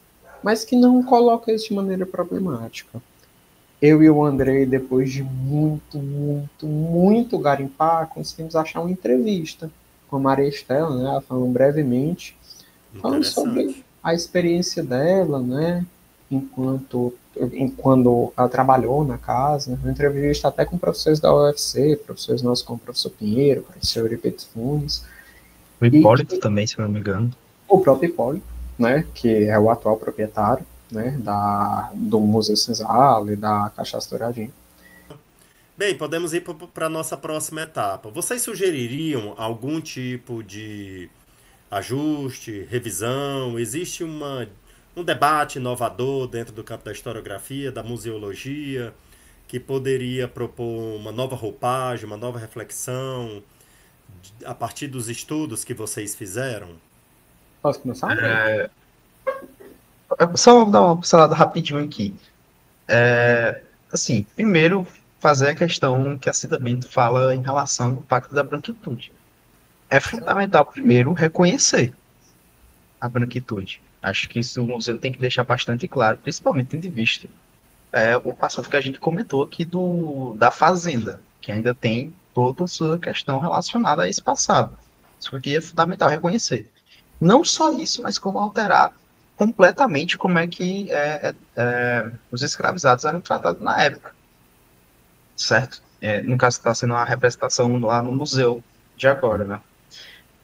S3: mas que não coloca isso de maneira problemática. Eu e o Andrei, depois de muito garimpar, conseguimos achar uma entrevista com a Maria Estela, né, falando brevemente, falando sobre a experiência dela, né, quando ela trabalhou na casa, uma entrevista até com professores da UFC, professores nossos como o professor Pinheiro, o professor Euripedes Funes.
S4: O Hipólito também, se não me engano.
S3: O próprio Hipólito, né, que é o atual proprietário, né, do Museu Senzala e da Cachaça Douradinha.
S2: Bem, podemos ir para a nossa próxima etapa. Vocês sugeririam algum tipo de ajuste, revisão? Existe um debate inovador dentro do campo da historiografia, da museologia, que poderia propor uma nova roupagem, uma nova reflexão a partir dos estudos que vocês fizeram?
S3: Posso começar, André?
S4: Só dar uma pincelada rapidinho aqui. Assim, primeiro, fazer a questão que a Cida Bento fala em relação ao Pacto da Branquitude. É fundamental, primeiro, reconhecer a branquitude. Acho que isso o museu tem que deixar bastante claro, principalmente tendo em vista o passado que a gente comentou aqui da Fazenda, que ainda tem toda a sua questão relacionada a esse passado. Isso aqui é fundamental reconhecer. Não só isso, mas como alterar completamente como é que os escravizados eram tratados na época, certo? No caso, está sendo uma representação lá no museu de agora,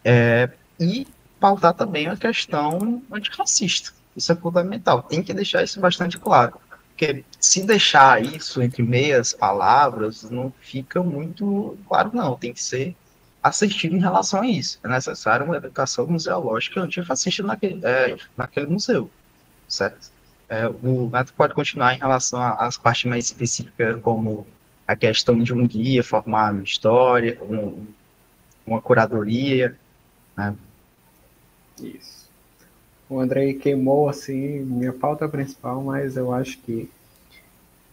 S4: né? E pautar também a questão antirracista. Isso é fundamental. Tem que deixar isso bastante claro. Porque se deixar isso entre meias palavras, não fica muito claro, não. Tem que ser assertivo em relação a isso. É necessário uma educação museológica antirracista naquele museu, certo? O Neto pode continuar em relação às partes mais específicas, como a questão de um guia formado em história, uma curadoria, né?
S3: Isso. O Andrei queimou, assim, minha pauta principal, mas eu acho que,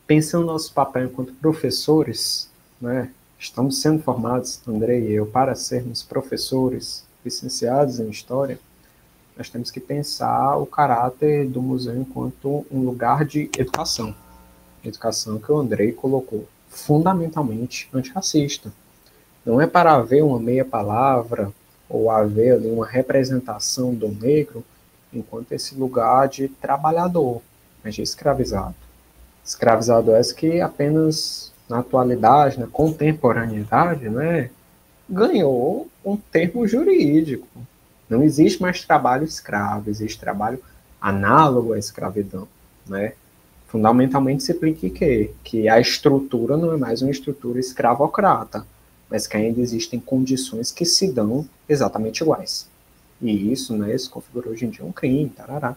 S3: pensando no nosso papel enquanto professores, né, estamos sendo formados, Andrei e eu, para sermos professores licenciados em História, nós temos que pensar o caráter do museu enquanto um lugar de educação. Educação que o Andrei colocou fundamentalmente antirracista. Não é para haver uma meia palavra ou haver ali uma representação do negro enquanto esse lugar de trabalhador, mas de escravizado. Escravizado esse que apenas na atualidade, na contemporaneidade, né, ganhou um termo jurídico. Não existe mais trabalho escravo, existe trabalho análogo à escravidão, né? Fundamentalmente se implica que a estrutura não é mais uma estrutura escravocrata, mas que ainda existem condições que se dão exatamente iguais. E isso, né, se configura hoje em dia um crime, tarará.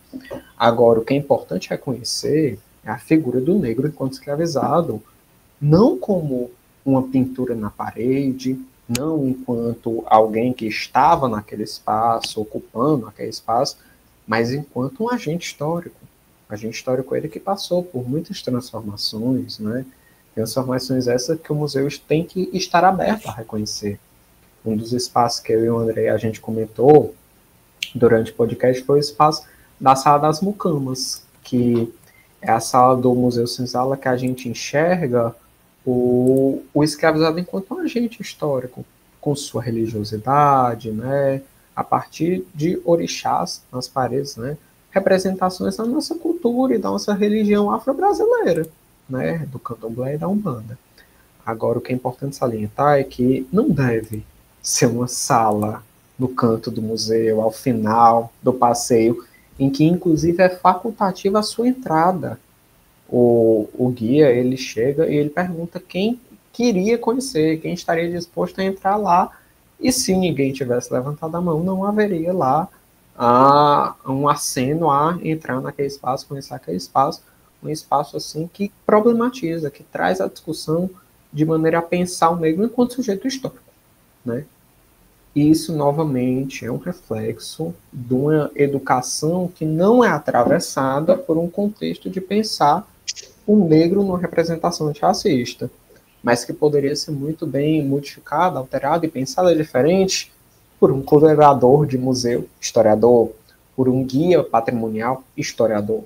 S3: Agora, o que é importante reconhecer é a figura do negro enquanto escravizado, não como uma pintura na parede, não enquanto alguém que estava naquele espaço, ocupando aquele espaço, mas enquanto um agente histórico. Agente histórico ele que passou por muitas transformações, né? Transformações essas que o museu tem que estar aberto a reconhecer. Um dos espaços que eu e o André a gente comentou durante o podcast foi o espaço da Sala das Mucamas, que é a sala do Museu Senzala que a gente enxerga o escravizado enquanto um agente histórico, com sua religiosidade, né? A partir de orixás nas paredes, né? Representações da nossa cultura e da nossa religião afro-brasileira, né, do candomblé e da Umbanda. Agora, o que é importante salientar é que não deve ser uma sala no canto do museu, ao final do passeio, em que, inclusive, é facultativa a sua entrada. O guia, ele chega e ele pergunta quem queria conhecer, quem estaria disposto a entrar lá, e se ninguém tivesse levantado a mão, não haveria lá um aceno a entrar naquele espaço, conhecer aquele espaço, um espaço assim que problematiza, que traz a discussão de maneira a pensar o negro enquanto sujeito histórico, né? E isso, novamente, é um reflexo de uma educação que não é atravessada por um contexto de pensar o negro numa representação antirracista, mas que poderia ser muito bem modificada, alterada e pensada diferente por um curador de museu, historiador, por um guia patrimonial, historiador.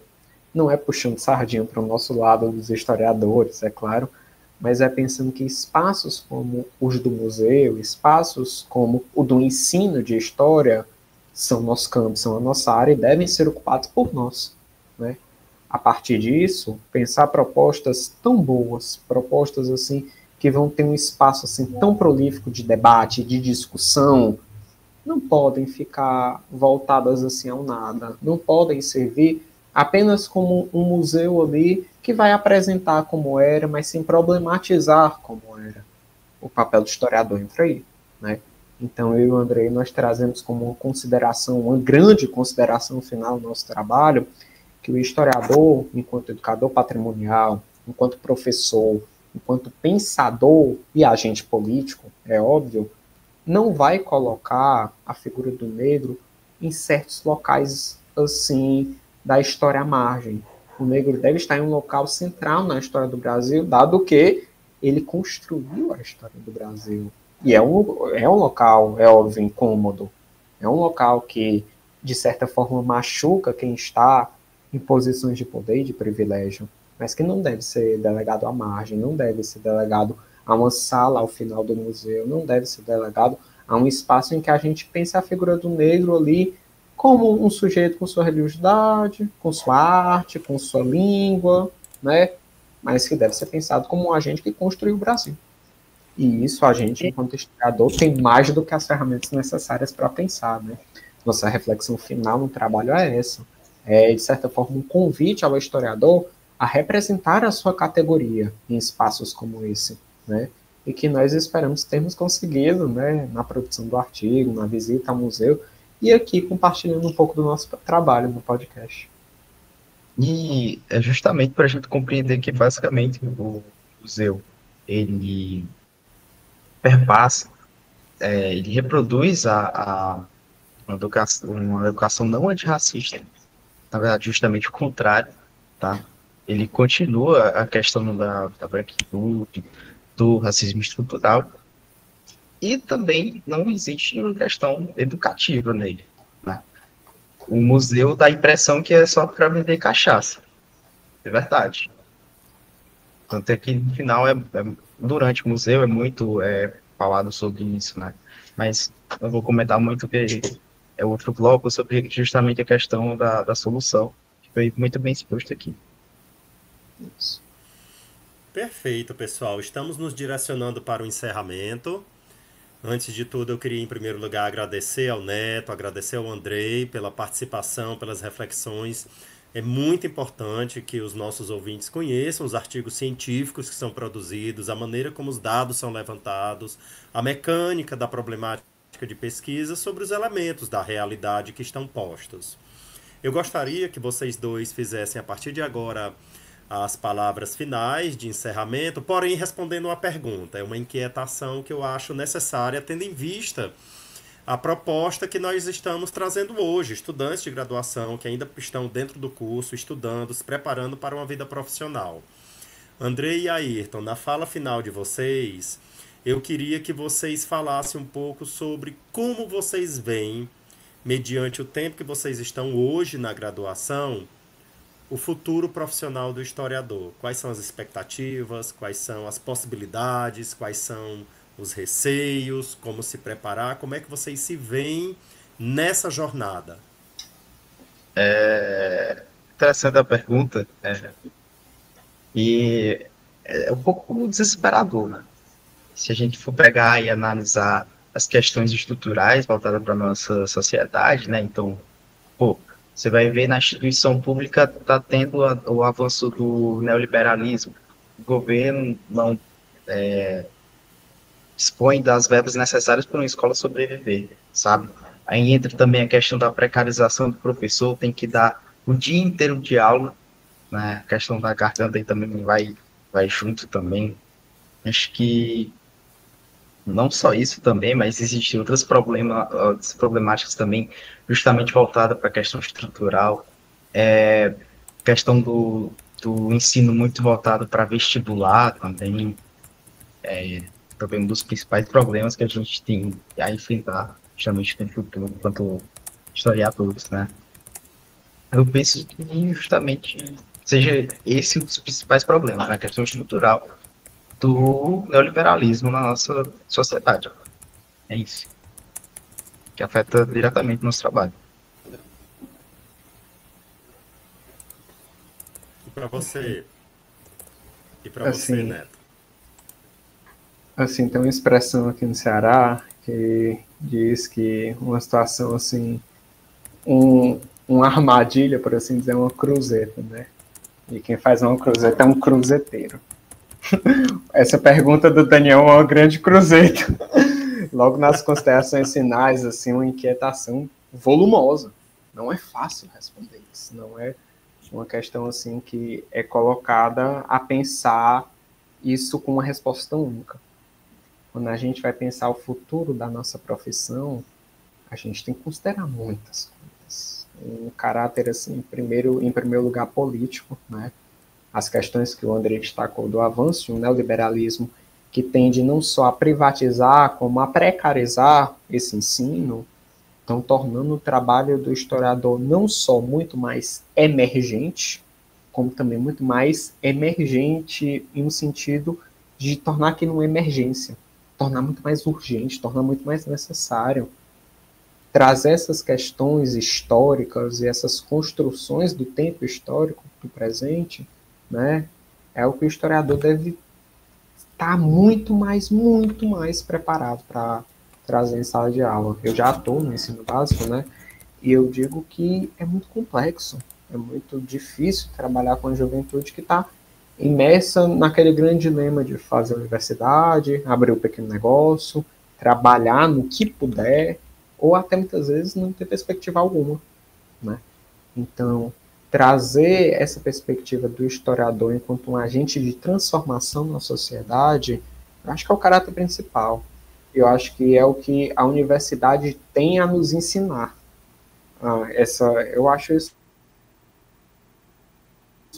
S3: Não é puxando sardinha para o nosso lado dos historiadores, é claro, mas é pensando que espaços como os do museu, espaços como o do ensino de história, são nosso campo, são a nossa área e devem ser ocupados por nós, né? A partir disso, pensar propostas tão boas, propostas assim que vão ter um espaço assim tão prolífico de debate, de discussão, não podem ficar voltadas assim ao nada, não podem servir apenas como um museu ali que vai apresentar como era, mas sem problematizar como era. O papel do historiador entra aí, né? Então, eu e o Andrei, nós trazemos como uma consideração, uma grande consideração final do nosso trabalho, que o historiador, enquanto educador patrimonial, enquanto professor, enquanto pensador e agente político, é óbvio, não vai colocar a figura do negro em certos locais assim da história à margem. O negro deve estar em um local central na história do Brasil, dado que ele construiu a história do Brasil. E é um local, é óbvio, incômodo. É um local que, de certa forma, machuca quem está em posições de poder e de privilégio, mas que não deve ser delegado à margem, não deve ser delegado a uma sala ao final do museu, não deve ser delegado a um espaço em que a gente pense a figura do negro ali como um sujeito com sua religiosidade, com sua arte, com sua língua, né? Mas que deve ser pensado como um agente que construiu o Brasil. E isso a gente, enquanto historiador, tem mais do que as ferramentas necessárias para pensar, né? Nossa reflexão final no trabalho é essa. É, de certa forma, um convite ao historiador a representar a sua categoria em espaços como esse, né? E que nós esperamos termos conseguido, né, na produção do artigo, na visita ao museu, e aqui compartilhando um pouco do nosso trabalho no podcast.
S4: E é justamente para a gente compreender que, basicamente, o museu, ele perpassa, ele reproduz uma educação não antirracista, na verdade, justamente o contrário, tá? Ele continua a questão da branquitude, do racismo estrutural, e também não existe uma questão educativa nele, né? O museu dá a impressão que é só para vender cachaça, é verdade. Tanto é que no final, durante o museu, é muito falado sobre isso, né? Mas eu vou comentar muito que é outro bloco sobre justamente a questão da solução, que foi muito bem exposto aqui.
S3: Isso.
S2: Perfeito, pessoal. Estamos nos direcionando para o encerramento. Antes de tudo, eu queria, em primeiro lugar, agradecer ao Neto, agradecer ao Andrei pela participação, pelas reflexões. É muito importante que os nossos ouvintes conheçam os artigos científicos que são produzidos, a maneira como os dados são levantados, a mecânica da problemática de pesquisa sobre os elementos da realidade que estão postos. Eu gostaria que vocês dois fizessem, a partir de agora, as palavras finais de encerramento, porém respondendo uma pergunta. É uma inquietação que eu acho necessária, tendo em vista a proposta que nós estamos trazendo hoje. Estudantes de graduação que ainda estão dentro do curso, estudando, se preparando para uma vida profissional. Andrei e Ayrton, na fala final de vocês, eu queria que vocês falassem um pouco sobre como vocês veem, mediante o tempo que vocês estão hoje na graduação, o futuro profissional do historiador. Quais são as expectativas, quais são as possibilidades, quais são os receios, como se preparar, como é que vocês se veem nessa jornada?
S4: Interessante a pergunta, e é um pouco desesperador, né? Se a gente for pegar e analisar as questões estruturais voltadas para a nossa sociedade, né? Então, pô, você vai ver na instituição pública está tendo o avanço do neoliberalismo. O governo não dispõe das verbas necessárias para uma escola sobreviver, sabe? Aí entra também a questão da precarização do professor, tem que dar o dia inteiro de aula, né? A questão da garganta aí também vai junto também. Acho que não só isso também, mas existem outras problemáticas também, justamente voltada para a questão estrutural, questão do ensino muito voltado para vestibular também, também um dos principais problemas que a gente tem a enfrentar, justamente no futuro, enquanto historiadores, né? Eu penso que justamente seja esse um dos principais problemas, né? A questão estrutural do neoliberalismo na nossa sociedade. É isso, que afeta diretamente o nosso trabalho.
S2: E para você? E para você,
S3: Assim,
S2: Neto?
S3: assim, tem uma expressão aqui no Ceará que diz que uma situação assim, um uma armadilha, por assim dizer, uma cruzeta, né? E quem faz uma cruzeta é um cruzeteiro. Essa pergunta do Daniel é uma grande cruzeta. Logo nas considerações finais, assim, uma inquietação volumosa. Não é fácil responder isso. Não é uma questão assim que é colocada a pensar isso com uma resposta única. Quando a gente vai pensar o futuro da nossa profissão, a gente tem que considerar muitas coisas. Um caráter, assim, em primeiro lugar, político, né? As questões que o André destacou do avanço do neoliberalismo, que tende não só a privatizar, como a precarizar esse ensino, estão tornando o trabalho do historiador não só muito mais emergente, como também muito mais emergente em um sentido de tornar aquilo uma emergência, tornar muito mais urgente, tornar muito mais necessário. Trazer essas questões históricas e essas construções do tempo histórico, do presente, né, é o que o historiador deve estar muito mais preparado para trazer em sala de aula. Eu já estou no ensino básico, né, e eu digo que é muito complexo, é muito difícil trabalhar com a juventude que está imersa naquele grande dilema de fazer universidade, abrir um pequeno negócio, trabalhar no que puder, ou até muitas vezes não ter perspectiva alguma, né? Então, trazer essa perspectiva do historiador enquanto um agente de transformação na sociedade, eu acho que é o caráter principal. Eu acho que é o que a universidade tem a nos ensinar. Eu acho isso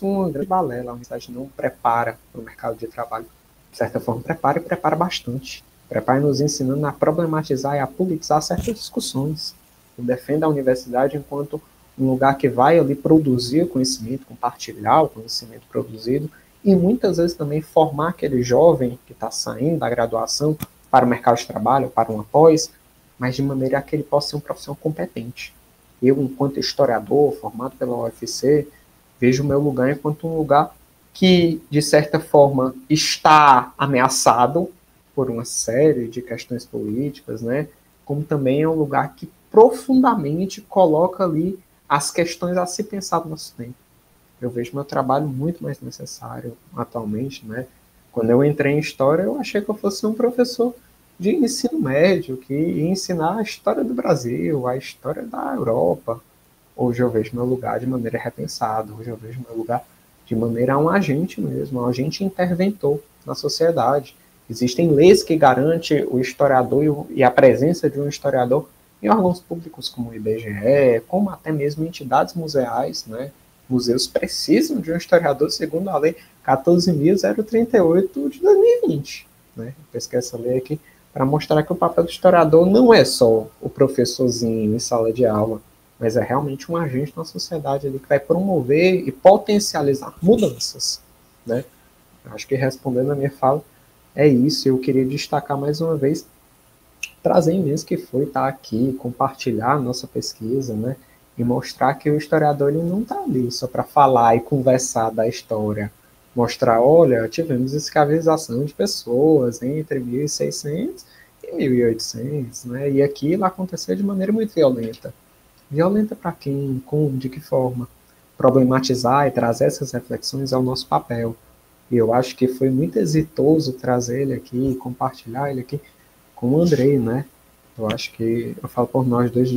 S3: uma grande balela. A universidade não prepara para o mercado de trabalho. De certa forma, prepara e prepara bastante. Prepara nos ensinando a problematizar e a politizar certas discussões. Eu defendo a universidade enquanto um lugar que vai ali produzir o conhecimento, compartilhar o conhecimento produzido e muitas vezes também formar aquele jovem que está saindo da graduação para o mercado de trabalho, para uma pós, mas de maneira a que ele possa ser um profissional competente. Eu, enquanto historiador, formado pela UFC, vejo o meu lugar enquanto um lugar que, de certa forma, está ameaçado por uma série de questões políticas, né? Como também é um lugar que profundamente coloca ali as questões a se pensar no nosso tempo. Eu vejo meu trabalho muito mais necessário atualmente, né? Quando eu entrei em História, eu achei que eu fosse um professor de ensino médio, que ia ensinar a história do Brasil, a história da Europa. Hoje eu vejo meu lugar de maneira repensada, hoje eu vejo meu lugar de maneira a um agente mesmo, um agente interventor na sociedade. Existem leis que garantem o historiador e a presença de um historiador em órgãos públicos como o IBGE, como até mesmo entidades museais, né? Museus precisam de um historiador segundo a lei 14.038 de 2020. Né? Eu pesquei essa lei aqui para mostrar que o papel do historiador não é só o professorzinho em sala de aula, mas é realmente um agente na sociedade ali que vai promover e potencializar mudanças. Né? Acho que respondendo a minha fala, é isso. Eu queria destacar mais uma vez, trazer imenso que foi estar aqui, compartilhar a nossa pesquisa, né? E mostrar que o historiador ele não está ali só para falar e conversar da história. Mostrar, olha, tivemos escravização de pessoas entre 1600 e 1800, né? E aquilo aconteceu de maneira muito violenta. Violenta para quem? Como? De que forma? Problematizar e trazer essas reflexões é o nosso papel. E eu acho que foi muito exitoso trazer ele aqui, compartilhar ele aqui com o Andrei, né? Eu acho que eu falo por nós dois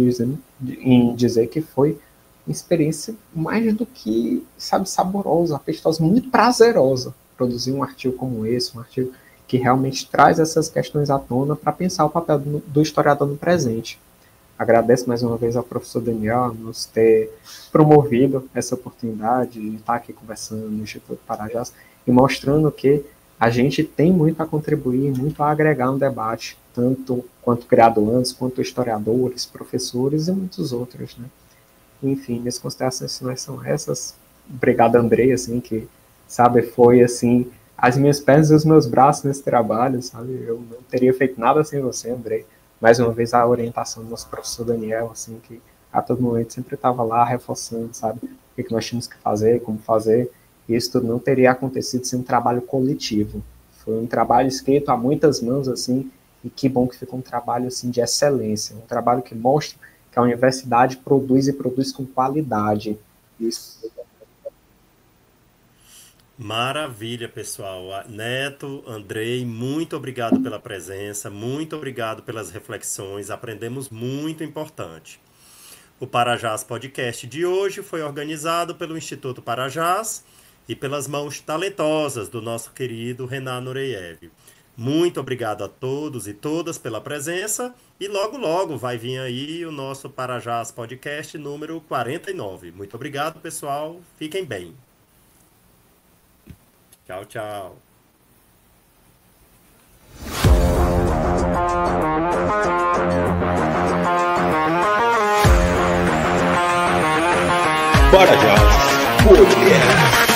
S3: em dizer que foi uma experiência mais do que, sabe, saborosa, apestosa, muito prazerosa produzir um artigo como esse, um artigo que realmente traz essas questões à tona para pensar o papel do historiador no presente. Agradeço mais uma vez ao professor Daniel nos ter promovido essa oportunidade de estar aqui conversando no Instituto Parajás e mostrando que a gente tem muito a contribuir, muito a agregar no debate, tanto quanto graduandos, quanto historiadores, professores e muitos outros, né? Enfim, minhas considerações finais são essas. Obrigado, Andrei, assim, que, sabe, foi, assim, as minhas pernas e os meus braços nesse trabalho, sabe? Eu não teria feito nada sem você, Andrei. Mais uma vez, a orientação do nosso professor Daniel, assim, que a todo momento sempre estava lá reforçando, sabe? O que nós tínhamos que fazer, como fazer. E isso tudo não teria acontecido sem um trabalho coletivo. Foi um trabalho escrito a muitas mãos, assim, e que bom que ficou um trabalho, assim, de excelência. Um trabalho que mostra que a universidade produz e produz com qualidade. Isso.
S2: Maravilha, pessoal. Neto, Andrei, muito obrigado pela presença, muito obrigado pelas reflexões, aprendemos muito importante. O Parajás Podcast de hoje foi organizado pelo Instituto Parajás e pelas mãos talentosas do nosso querido Renan Nureyev. Muito obrigado a todos e todas pela presença e logo, logo vai vir aí o nosso Parajás Podcast número 49. Muito obrigado, pessoal. Fiquem bem. Tchau, tchau.
S1: Parajás Podcast.